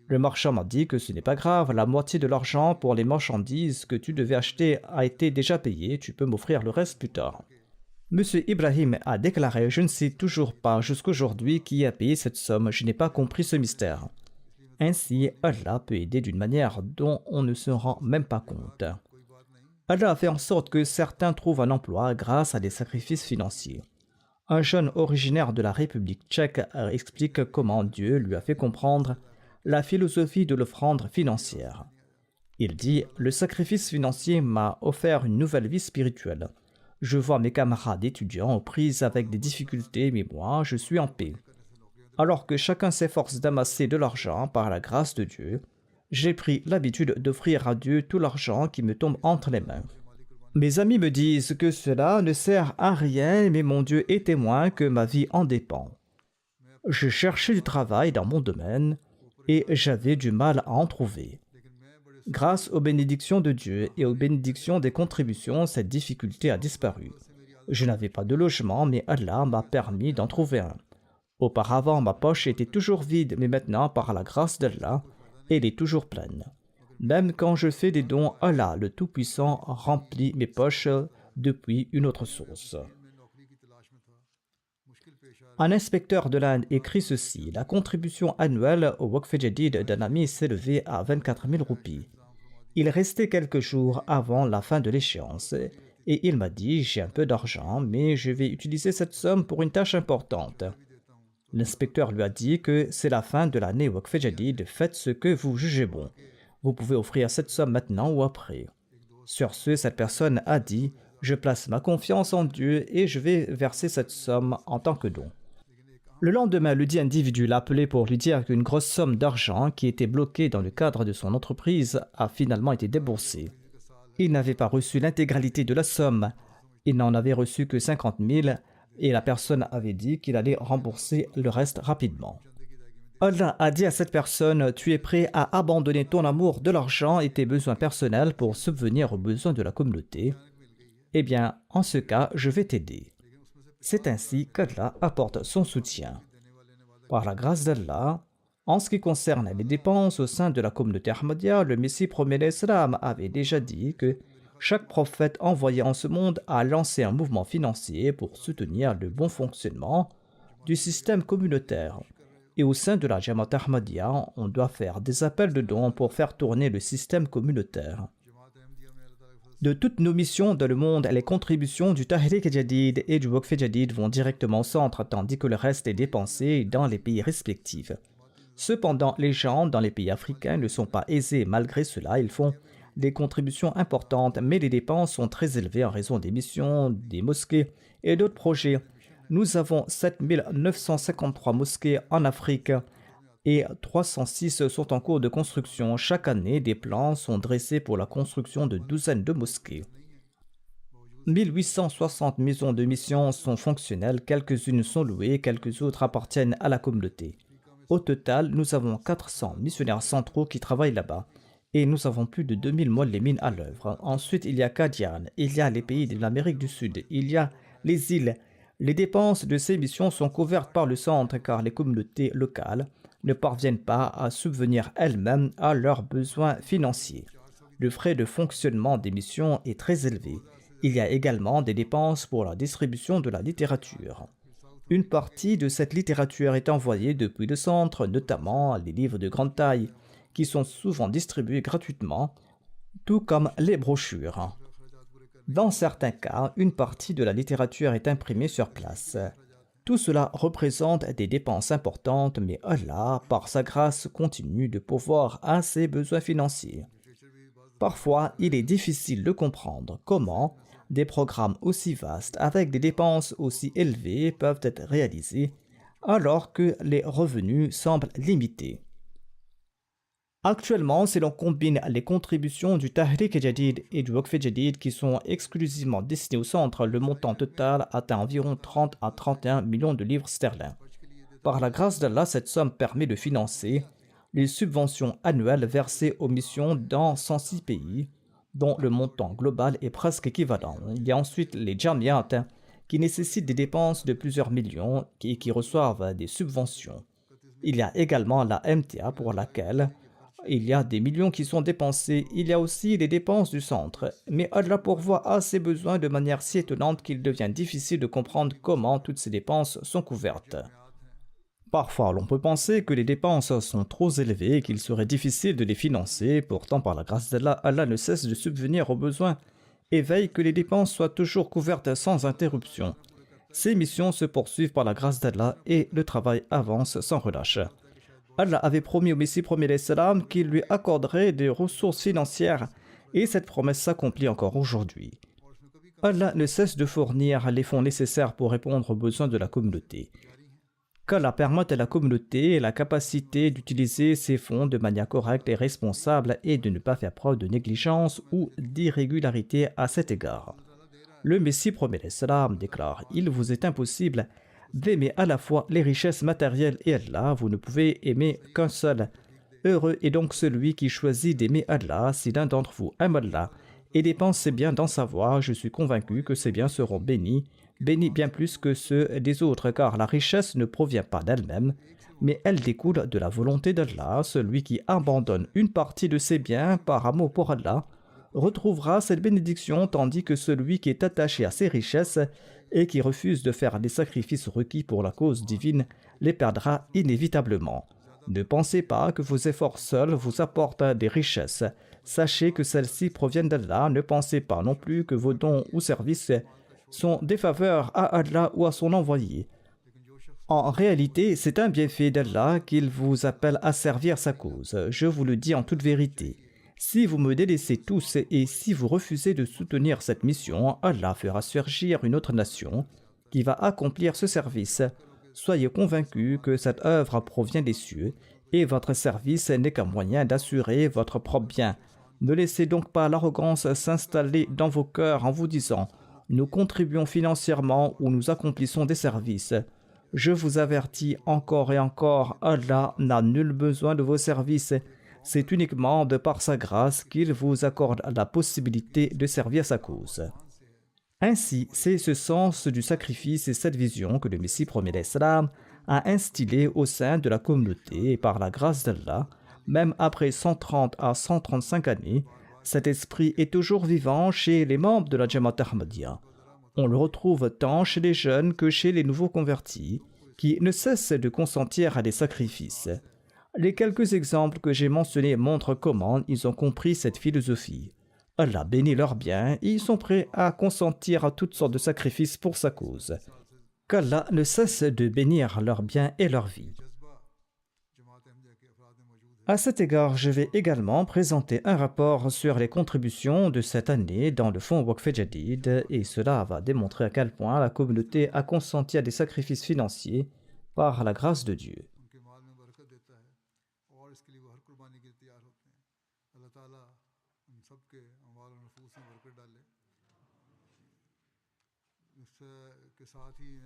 Le marchand m'a dit que ce n'est pas grave, la moitié de l'argent pour les marchandises que tu devais acheter a été déjà payé, tu peux m'offrir le reste plus tard. Monsieur Ibrahim a déclaré « Je ne sais toujours pas jusqu'aujourd'hui qui a payé cette somme, je n'ai pas compris ce mystère. » Ainsi, Allah peut aider d'une manière dont on ne se rend même pas compte. Allah a fait en sorte que certains trouvent un emploi grâce à des sacrifices financiers. Un jeune originaire de la République tchèque explique comment Dieu lui a fait comprendre la philosophie de l'offrande financière. Il dit « Le sacrifice financier m'a offert une nouvelle vie spirituelle. Je vois mes camarades étudiants aux prises avec des difficultés, mais moi, je suis en paix. Alors que chacun s'efforce d'amasser de l'argent par la grâce de Dieu, j'ai pris l'habitude d'offrir à Dieu tout l'argent qui me tombe entre les mains. Mes amis me disent que cela ne sert à rien, mais mon Dieu est témoin que ma vie en dépend. Je cherchais du travail dans mon domaine et j'avais du mal à en trouver. Grâce aux bénédictions de Dieu et aux bénédictions des contributions, cette difficulté a disparu. Je n'avais pas de logement, mais Allah m'a permis d'en trouver un. Auparavant, ma poche était toujours vide, mais maintenant, par la grâce d'Allah, elle est toujours pleine. Même quand je fais des dons, Allah, le Tout-Puissant, remplit mes poches depuis une autre source. Un inspecteur de l'Inde écrit ceci. La contribution annuelle au Waqf Jadid d'un ami s'élevait à 24 000 roupies. Il restait quelques jours avant la fin de l'échéance et il m'a dit « J'ai un peu d'argent, mais je vais utiliser cette somme pour une tâche importante. » L'inspecteur lui a dit que c'est la fin de l'année Waqf Jadid, faites ce que vous jugez bon. Vous pouvez offrir cette somme maintenant ou après. Sur ce, cette personne a dit « Je place ma confiance en Dieu et je vais verser cette somme en tant que don. » Le lendemain, le dit individu l'a appelé pour lui dire qu'une grosse somme d'argent qui était bloquée dans le cadre de son entreprise a finalement été déboursée. Il n'avait pas reçu l'intégralité de la somme. Il n'en avait reçu que 50 000 et la personne avait dit qu'il allait rembourser le reste rapidement. Allah a dit à cette personne, tu es prêt à abandonner ton amour de l'argent et tes besoins personnels pour subvenir aux besoins de la communauté. Eh bien, en ce cas, je vais t'aider. C'est ainsi qu'Allah apporte son soutien. Par la grâce d'Allah, en ce qui concerne les dépenses au sein de la communauté Ahmadiyya, le Messie premier l'Islam avait déjà dit que chaque prophète envoyé en ce monde a lancé un mouvement financier pour soutenir le bon fonctionnement du système communautaire. Et au sein de la Jamaat Ahmadiyya, on doit faire des appels de dons pour faire tourner le système communautaire. De toutes nos missions dans le monde, les contributions du Tahrik Jadid et du Waqf Jadid vont directement au centre, tandis que le reste est dépensé dans les pays respectifs. Cependant, les gens dans les pays africains ne sont pas aisés. Malgré cela, ils font des contributions importantes, mais les dépenses sont très élevées en raison des missions, des mosquées et d'autres projets. Nous avons 7953 mosquées en Afrique et 306 sont en cours de construction. Chaque année, des plans sont dressés pour la construction de douzaines de mosquées. 1860 maisons de mission sont fonctionnelles, quelques-unes sont louées, quelques autres appartiennent à la communauté. Au total, nous avons 400 missionnaires centraux qui travaillent là-bas et nous avons plus de 2000 muallimines à l'œuvre. Ensuite, il y a Qadian, il y a les pays de l'Amérique du Sud, il y a les îles. Les dépenses de ces missions sont couvertes par le centre car les communautés locales ne parviennent pas à subvenir elles-mêmes à leurs besoins financiers. Le frais de fonctionnement des missions est très élevé. Il y a également des dépenses pour la distribution de la littérature. Une partie de cette littérature est envoyée depuis le centre, notamment les livres de grande taille, qui sont souvent distribués gratuitement, tout comme les brochures. Dans certains cas, une partie de la littérature est imprimée sur place. Tout cela représente des dépenses importantes, mais Allah, par sa grâce, continue de pourvoir à ses besoins financiers. Parfois, il est difficile de comprendre comment des programmes aussi vastes avec des dépenses aussi élevées peuvent être réalisés alors que les revenus semblent limités. Actuellement, si l'on combine les contributions du Tahrik Jadid et du Waqf Jadid qui sont exclusivement destinées au centre, le montant total atteint environ 30 à 31 millions de livres sterling. Par la grâce d'Allah, cette somme permet de financer les subventions annuelles versées aux missions dans 106 pays, dont le montant global est presque équivalent. Il y a ensuite les Jamiat qui nécessitent des dépenses de plusieurs millions et qui reçoivent des subventions. Il y a également la MTA pour laquelle il y a des millions qui sont dépensés. Il y a aussi les dépenses du centre. Mais Allah pourvoit à ses besoins de manière si étonnante qu'il devient difficile de comprendre comment toutes ces dépenses sont couvertes. Parfois, l'on peut penser que les dépenses sont trop élevées et qu'il serait difficile de les financer. Pourtant, par la grâce d'Allah, Allah ne cesse de subvenir aux besoins et veille que les dépenses soient toujours couvertes sans interruption. Ces missions se poursuivent par la grâce d'Allah et le travail avance sans relâche. Allah avait promis au Messie premier l'Islam qu'il lui accorderait des ressources financières et cette promesse s'accomplit encore aujourd'hui. Allah ne cesse de fournir les fonds nécessaires pour répondre aux besoins de la communauté. Qu'Allah permette à la communauté la capacité d'utiliser ces fonds de manière correcte et responsable et de ne pas faire preuve de négligence ou d'irrégularité à cet égard. Le Messie premier l'Islam déclare « Il vous est impossible d'aimer à la fois les richesses matérielles et Allah, vous ne pouvez aimer qu'un seul. Heureux est donc celui qui choisit d'aimer Allah. Si l'un d'entre vous aime Allah et dépense ses biens dans sa voie, je suis convaincu que ces biens seront bénis bien plus que ceux des autres, car la richesse ne provient pas d'elle-même, mais elle découle de la volonté d'Allah. Celui qui abandonne une partie de ses biens par amour pour Allah retrouvera cette bénédiction, tandis que celui qui est attaché à ses richesses et qui refuse de faire des sacrifices requis pour la cause divine les perdra inévitablement. Ne pensez pas que vos efforts seuls vous apportent des richesses. Sachez que celles-ci proviennent d'Allah. Ne pensez pas non plus que vos dons ou services sont des faveurs à Allah ou à son envoyé. En réalité, c'est un bienfait d'Allah qu'il vous appelle à servir sa cause. Je vous le dis en toute vérité. Si vous me délaissez tous et si vous refusez de soutenir cette mission, Allah fera surgir une autre nation qui va accomplir ce service. Soyez convaincus que cette œuvre provient des cieux et votre service n'est qu'un moyen d'assurer votre propre bien. Ne laissez donc pas l'arrogance s'installer dans vos cœurs en vous disant « Nous contribuons financièrement ou nous accomplissons des services ». Je vous avertis encore et encore, Allah n'a nul besoin de vos services. C'est uniquement de par sa grâce qu'il vous accorde la possibilité de servir sa cause. Ainsi, c'est ce sens du sacrifice et cette vision que le Messie premier d'Islam a instillé au sein de la communauté et par la grâce d'Allah, même après 130 à 135 années, cet esprit est toujours vivant chez les membres de la Jamaat Ahmadiyya. On le retrouve tant chez les jeunes que chez les nouveaux convertis, qui ne cessent de consentir à des sacrifices. Les quelques exemples que j'ai mentionnés montrent comment ils ont compris cette philosophie. Allah bénit leurs biens et ils sont prêts à consentir à toutes sortes de sacrifices pour sa cause. Qu'Allah ne cesse de bénir leurs biens et leur vie. À cet égard, je vais également présenter un rapport sur les contributions de cette année dans le fonds Waqf Jadid et cela va démontrer à quel point la communauté a consenti à des sacrifices financiers par la grâce de Dieu.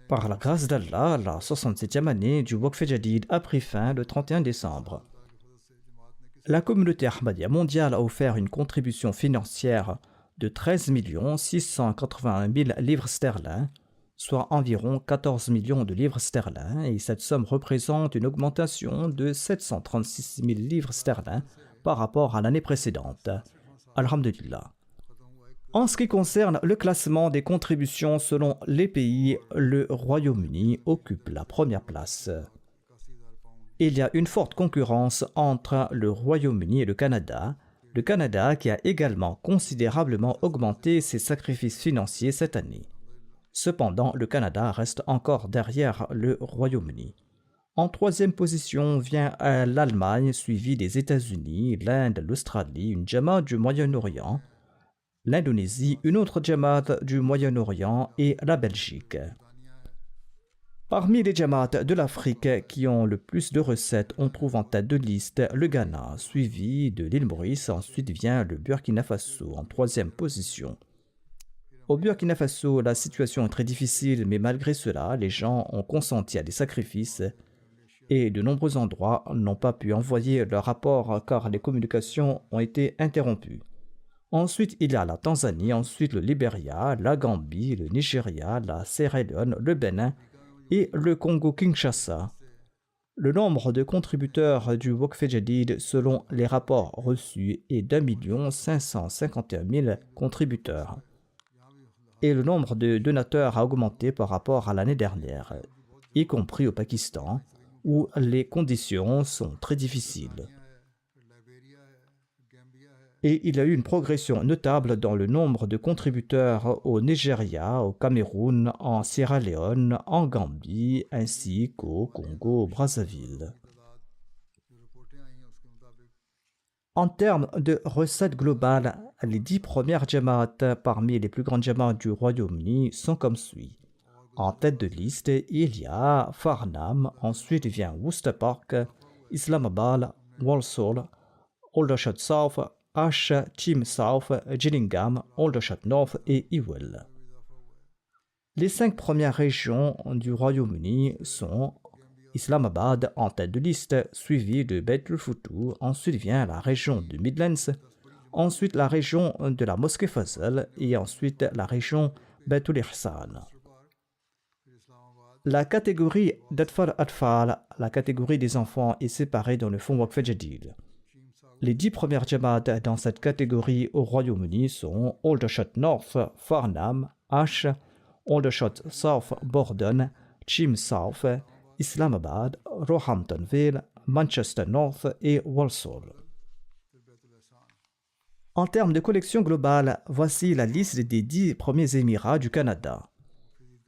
Par la grâce d'Allah, la 67e année du Waqf Jadid a pris fin le 31 décembre. La communauté Ahmadiyya mondiale a offert une contribution financière de 13 681 000 livres sterling, soit environ 14 millions de livres sterling, et cette somme représente une augmentation de 736 000 livres sterling par rapport à l'année précédente. Alhamdulillah. En ce qui concerne le classement des contributions selon les pays, le Royaume-Uni occupe la première place. Il y a une forte concurrence entre le Royaume-Uni et le Canada qui a également considérablement augmenté ses sacrifices financiers cette année. Cependant, le Canada reste encore derrière le Royaume-Uni. En troisième position vient l'Allemagne, suivie des États-Unis, l'Inde, l'Australie, une Jamaat du Moyen-Orient, l'Indonésie, une autre Jamaat du Moyen-Orient et la Belgique. Parmi les Jamaat de l'Afrique qui ont le plus de recettes, on trouve en tête de liste le Ghana, suivi de l'île Maurice. Ensuite vient le Burkina Faso en troisième position. Au Burkina Faso, la situation est très difficile, mais malgré cela, les gens ont consenti à des sacrifices et de nombreux endroits n'ont pas pu envoyer leur rapport car les communications ont été interrompues. Ensuite, il y a la Tanzanie, ensuite le Libéria, la Gambie, le Nigeria, la Sierra Leone, le Bénin et le Congo-Kinshasa. Le nombre de contributeurs du Waqf Jadid selon les rapports reçus est d'1 551 000 contributeurs. Et le nombre de donateurs a augmenté par rapport à l'année dernière, y compris au Pakistan, où les conditions sont très difficiles. Et il y a eu une progression notable dans le nombre de contributeurs au Nigeria, au Cameroun, en Sierra Leone, en Gambie, ainsi qu'au Congo-Brazzaville. En termes de recettes globales, les 10 premières Jamaat parmi les plus grandes Jamaat du Royaume-Uni sont comme suit. En tête de liste, il y a Farnham, ensuite vient Worcester Park, Islamabad, Walsall, Aldershot South, Ash, Cheam South, Gillingham, Aldershot North et Ewell. Les 5 premières régions du Royaume-Uni sont Islamabad en tête de liste, suivi de Beit el-Foutou, ensuite vient la région de Midlands, ensuite la région de la Mosquée Fazl et ensuite la région Beit el-Ihsan. La catégorie d'Atfal, la catégorie des enfants, est séparée dans le fonds Waqf Jadid. Les 10 premières Jamaat dans cette catégorie au Royaume-Uni sont Aldershot North, Farnham, Ash, Aldershot South, Bordon, Cheam South, Islamabad, Roehamptonville, Manchester North et Walsall. En termes de collection globale, voici la liste des 10 premiers Émirats du Canada.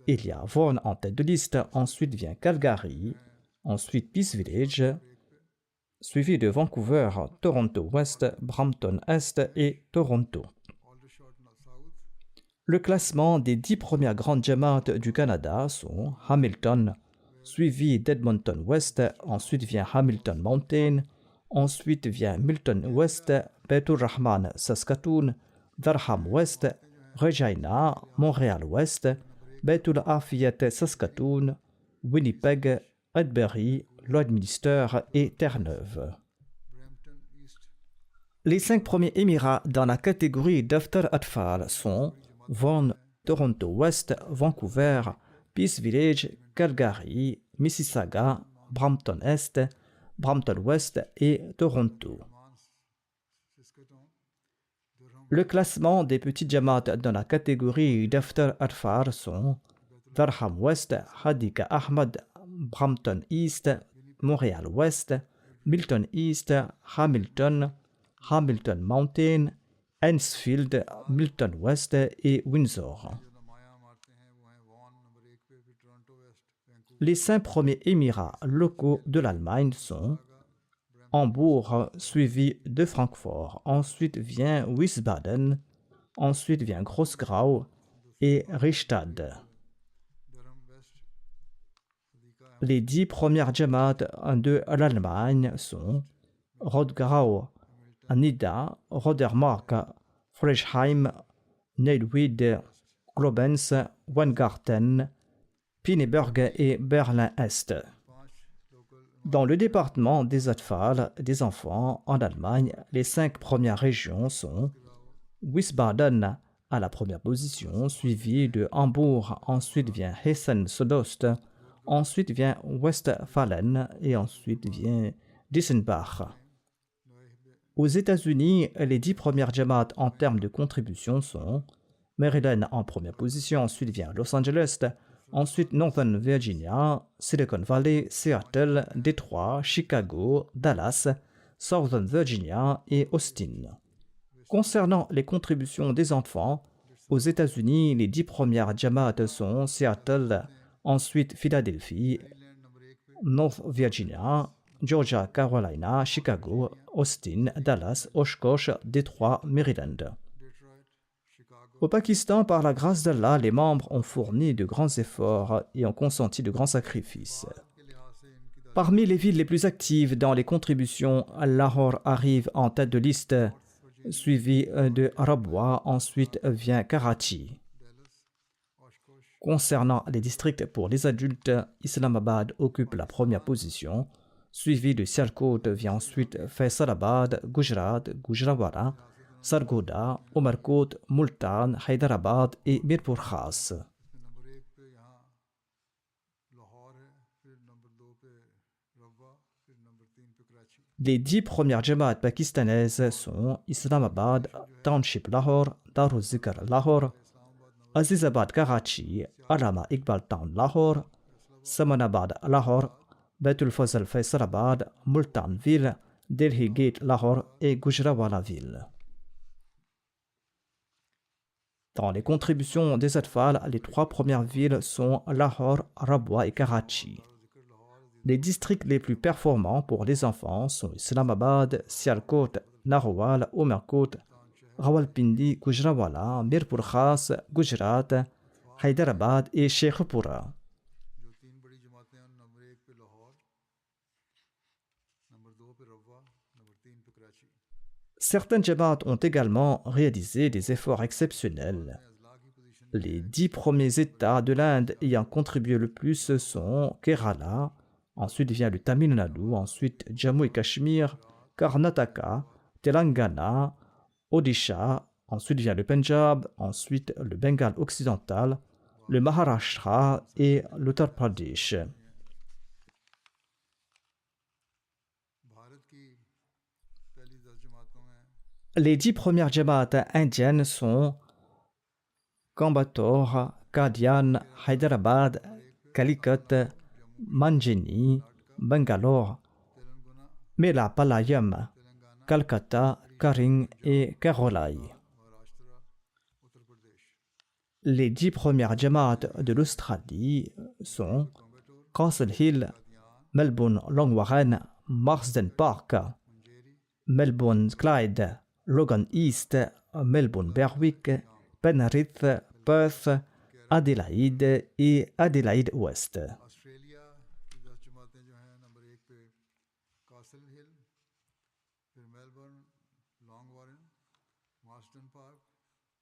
Il y a Vaughan en tête de liste, ensuite vient Calgary, ensuite Peace Village, suivi de Vancouver, Toronto West, Brampton Est et Toronto. Le classement des 10 premières grandes Jamaat du Canada sont Hamilton, suivi d'Edmonton West, ensuite vient Hamilton Mountain, ensuite vient Milton West, Beitur Rahman Saskatoon, Durham West, Regina, Montréal West, Beitul Afiyet Saskatoon, Winnipeg, Edbury, Lloydminster et Terre-Neuve. Les 5 premiers émirats dans la catégorie Daftar Atfal sont Vaughan, Toronto West, Vancouver, Peace Village, Calgary, Mississauga, Brampton Est, Brampton West et Toronto. Le classement des petits Jamaat dans la catégorie Daftar Atfal sont Durham West, Hadika Ahmad, Brampton East, Montréal West, Milton East, Hamilton, Hamilton Mountain, Hainesfield, Milton West et Windsor. Les 5 premiers émirats locaux de l'Allemagne sont Hambourg, suivi de Francfort. Ensuite vient Wiesbaden, ensuite vient Grossgrau et Richtad. Les 10 premières Jamaat de l'Allemagne sont Rodgau, Nida, Rodermark, Frischheim, Neilwied, Globens, Weingarten, Pinneberg et Berlin-Est. Dans le département des Atfal, des enfants, en Allemagne, les 5 premières régions sont Wiesbaden à la première position, suivi de Hambourg, ensuite vient Hessen-Sodost, ensuite vient Westphalen et ensuite vient Dissenbach. Aux États-Unis, les 10 premières Jamaat en termes de contribution sont Maryland en première position, ensuite vient Los Angeles, ensuite Northern Virginia, Silicon Valley, Seattle, Détroit, Chicago, Dallas, Southern Virginia et Austin. Concernant les contributions des enfants, aux États-Unis, les 10 premières Jamaat sont Seattle, ensuite Philadelphie, North Virginia, Georgia, Carolina, Chicago, Austin, Dallas, Oshkosh, Détroit, Maryland. Au Pakistan, par la grâce d'Allah, les membres ont fourni de grands efforts et ont consenti de grands sacrifices. Parmi les villes les plus actives dans les contributions, Lahore arrive en tête de liste, suivi de Rabwa, ensuite vient Karachi. Concernant les districts pour les adultes, Islamabad occupe la première position, suivi de Sialkot vient ensuite Faisalabad, Gujarat, Gujranwala, Sargodha, Umarkot, Multan, Hyderabad et Mirpur Khas. Les 10 premières Jamaat pakistanaises sont Islamabad, Township Lahore, Darul Zikr Lahore, Azizabad Karachi, Allama Iqbal Town Lahore, Samanabad Lahore, Baitul Fazl Faisalabad, Multan Ville, Delhi Gate Lahore et Gujranwala Ville. Dans les contributions des Atfal, les 3 premières villes sont Lahore, Rabwa et Karachi. Les districts les plus performants pour les enfants sont Islamabad, Sialkot, Narowal, Umarkot, Rawalpindi, Gujranwala, Mirpur Khas, Gujarat, Hyderabad et Sheikhupura. Certaines Jamaat ont également réalisé des efforts exceptionnels. Les 10 premiers États de l'Inde ayant contribué le plus sont Kerala, ensuite vient le Tamil Nadu, ensuite Jammu et Cachemire, Karnataka, Telangana, Odisha, ensuite vient le Punjab, ensuite le Bengale occidental, le Maharashtra et l'Uttar Pradesh. Les 10 premières Jamaat indiennes sont Coimbatore, Qadian, Hyderabad, Calicut, Manjini, Bangalore, Melapalayam, Calcutta, Karing et Karolai. Les 10 premières Jamaat de l'Australie sont Castle Hill, Melbourne Long Warren, Marsden Park, Melbourne Clyde, Logan East, Melbourne Berwick, Penrith, Perth, Adélaïde et Adélaïde Ouest.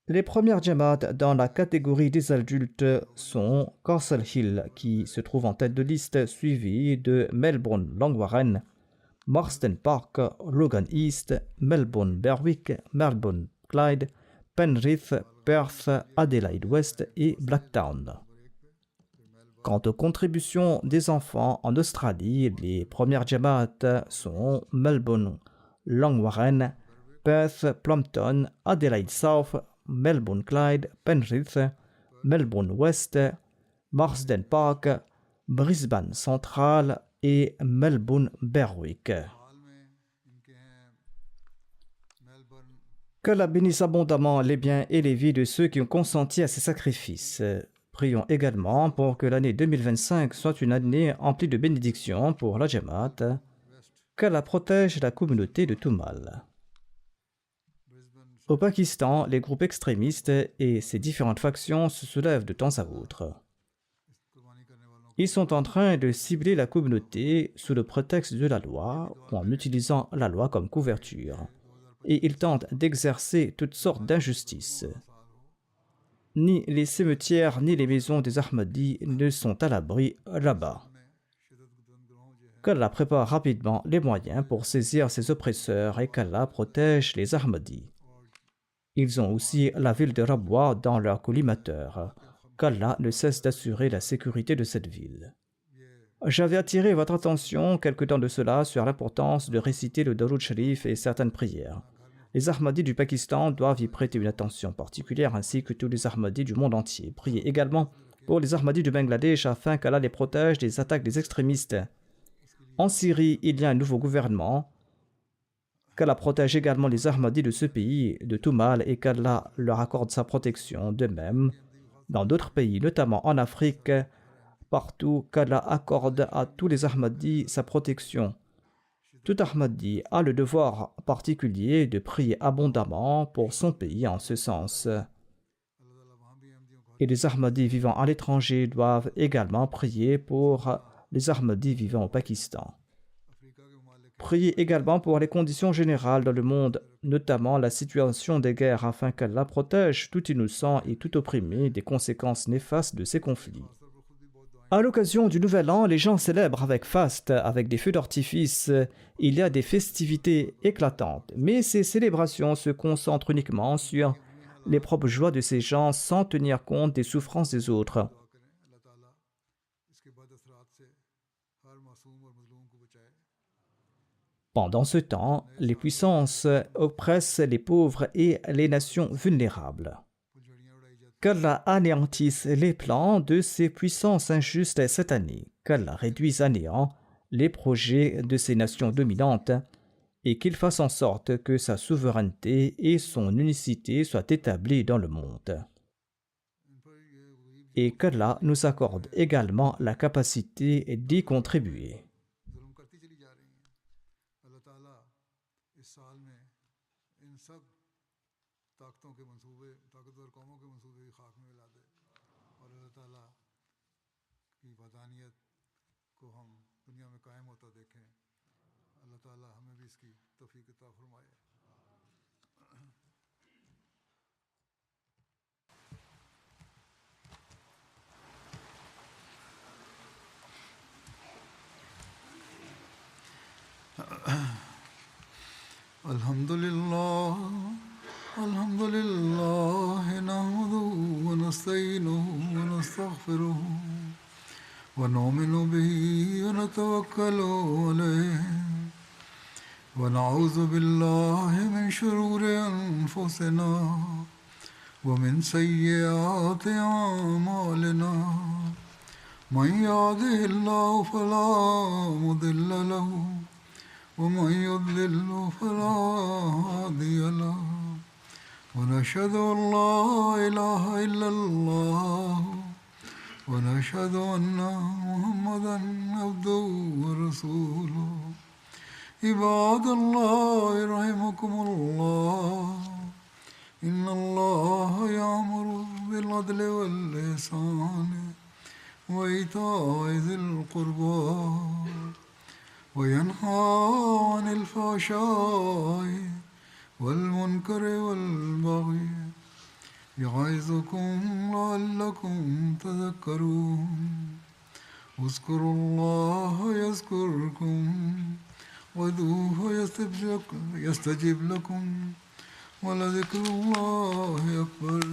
Les premières jamaats dans la catégorie des adultes sont Castle Hill, qui se trouve en tête de liste, suivi de Melbourne Longwarren, Marsden Park, Logan East, Melbourne Berwick, Melbourne Clyde, Penrith, Perth, Adelaide West et Blacktown. Quant aux contributions des enfants en Australie, les premières jamaats sont Melbourne Longwarren, Perth, Plumpton, Adelaide South, Melbourne Clyde, Penrith, Melbourne West, Marsden Park, Brisbane Central et Melbourne Berwick. Qu'Allah bénisse abondamment les biens et les vies de ceux qui ont consenti à ces sacrifices. Prions également pour que l'année 2025 soit une année emplie de bénédictions pour la Jamaat. Qu'Allah protège la communauté de tout mal. Au Pakistan, les groupes extrémistes et ses différentes factions se soulèvent de temps à autre. Ils sont en train de cibler la communauté sous le prétexte de la loi ou en utilisant la loi comme couverture. Et ils tentent d'exercer toutes sortes d'injustices. Ni les cimetières ni les maisons des Ahmadis ne sont à l'abri là-bas. Qu'Allah prépare rapidement les moyens pour saisir ses oppresseurs et qu'Allah protège les Ahmadis. Ils ont aussi la ville de Rabwa dans leur collimateur. Qu'Allah ne cesse d'assurer la sécurité de cette ville. J'avais attiré votre attention quelque temps de cela sur l'importance de réciter le Darud Sharif et certaines prières. Les Ahmadis du Pakistan doivent y prêter une attention particulière ainsi que tous les Ahmadis du monde entier. Priez également pour les Ahmadis du Bangladesh afin qu'Allah les protège des attaques des extrémistes. En Syrie, il y a un nouveau gouvernement. Qu'Allah protège également les Ahmadis de ce pays de tout mal et qu'Allah leur accorde sa protection. De même, dans d'autres pays, notamment en Afrique, partout, qu'Allah accorde à tous les Ahmadis sa protection. Tout Ahmadi a le devoir particulier de prier abondamment pour son pays en ce sens. Et les Ahmadis vivant à l'étranger doivent également prier pour les Ahmadis vivant au Pakistan. Priez également pour les conditions générales dans le monde, notamment la situation des guerres, afin qu'Allah protège tout innocent et tout opprimé des conséquences néfastes de ces conflits. À l'occasion du Nouvel An, les gens célèbrent avec faste, avec des feux d'artifice. Il y a des festivités éclatantes, mais ces célébrations se concentrent uniquement sur les propres joies de ces gens sans tenir compte des souffrances des autres. Pendant ce temps, les puissances oppressent les pauvres et les nations vulnérables. Qu'Allah anéantisse les plans de ces puissances injustes cette année, qu'Allah réduise à néant les projets de ces nations dominantes et qu'il fasse en sorte que sa souveraineté et son unicité soient établies dans le monde. Et qu'Allah nous accorde également la capacité d'y contribuer. Alhamdulillah, alhamdulillah, nahmaduhu wa nasta'inuhu wa nastaghfiruhu wa nu'minu bihi wa natawakkalu alayhi wa na'udhu billahi min shururi anfusina wa min sayyiati a'malina. Man yahdihillahu fala mudilla lahu ومن يضلل فلا هادي له ونشهد أن لا إله إلا الله ونشهد أن محمدا عبده ورسوله عباد الله رحمكم الله إن الله يأمر بالعدل والإحسان وإيتاء ذي القربى وينهى عن الفحشاء والمنكر والبغي يعظكم لعلكم تذكرون اذكروا الله يذكركم وادعوه يستجب لكم ولذكر الله أكبر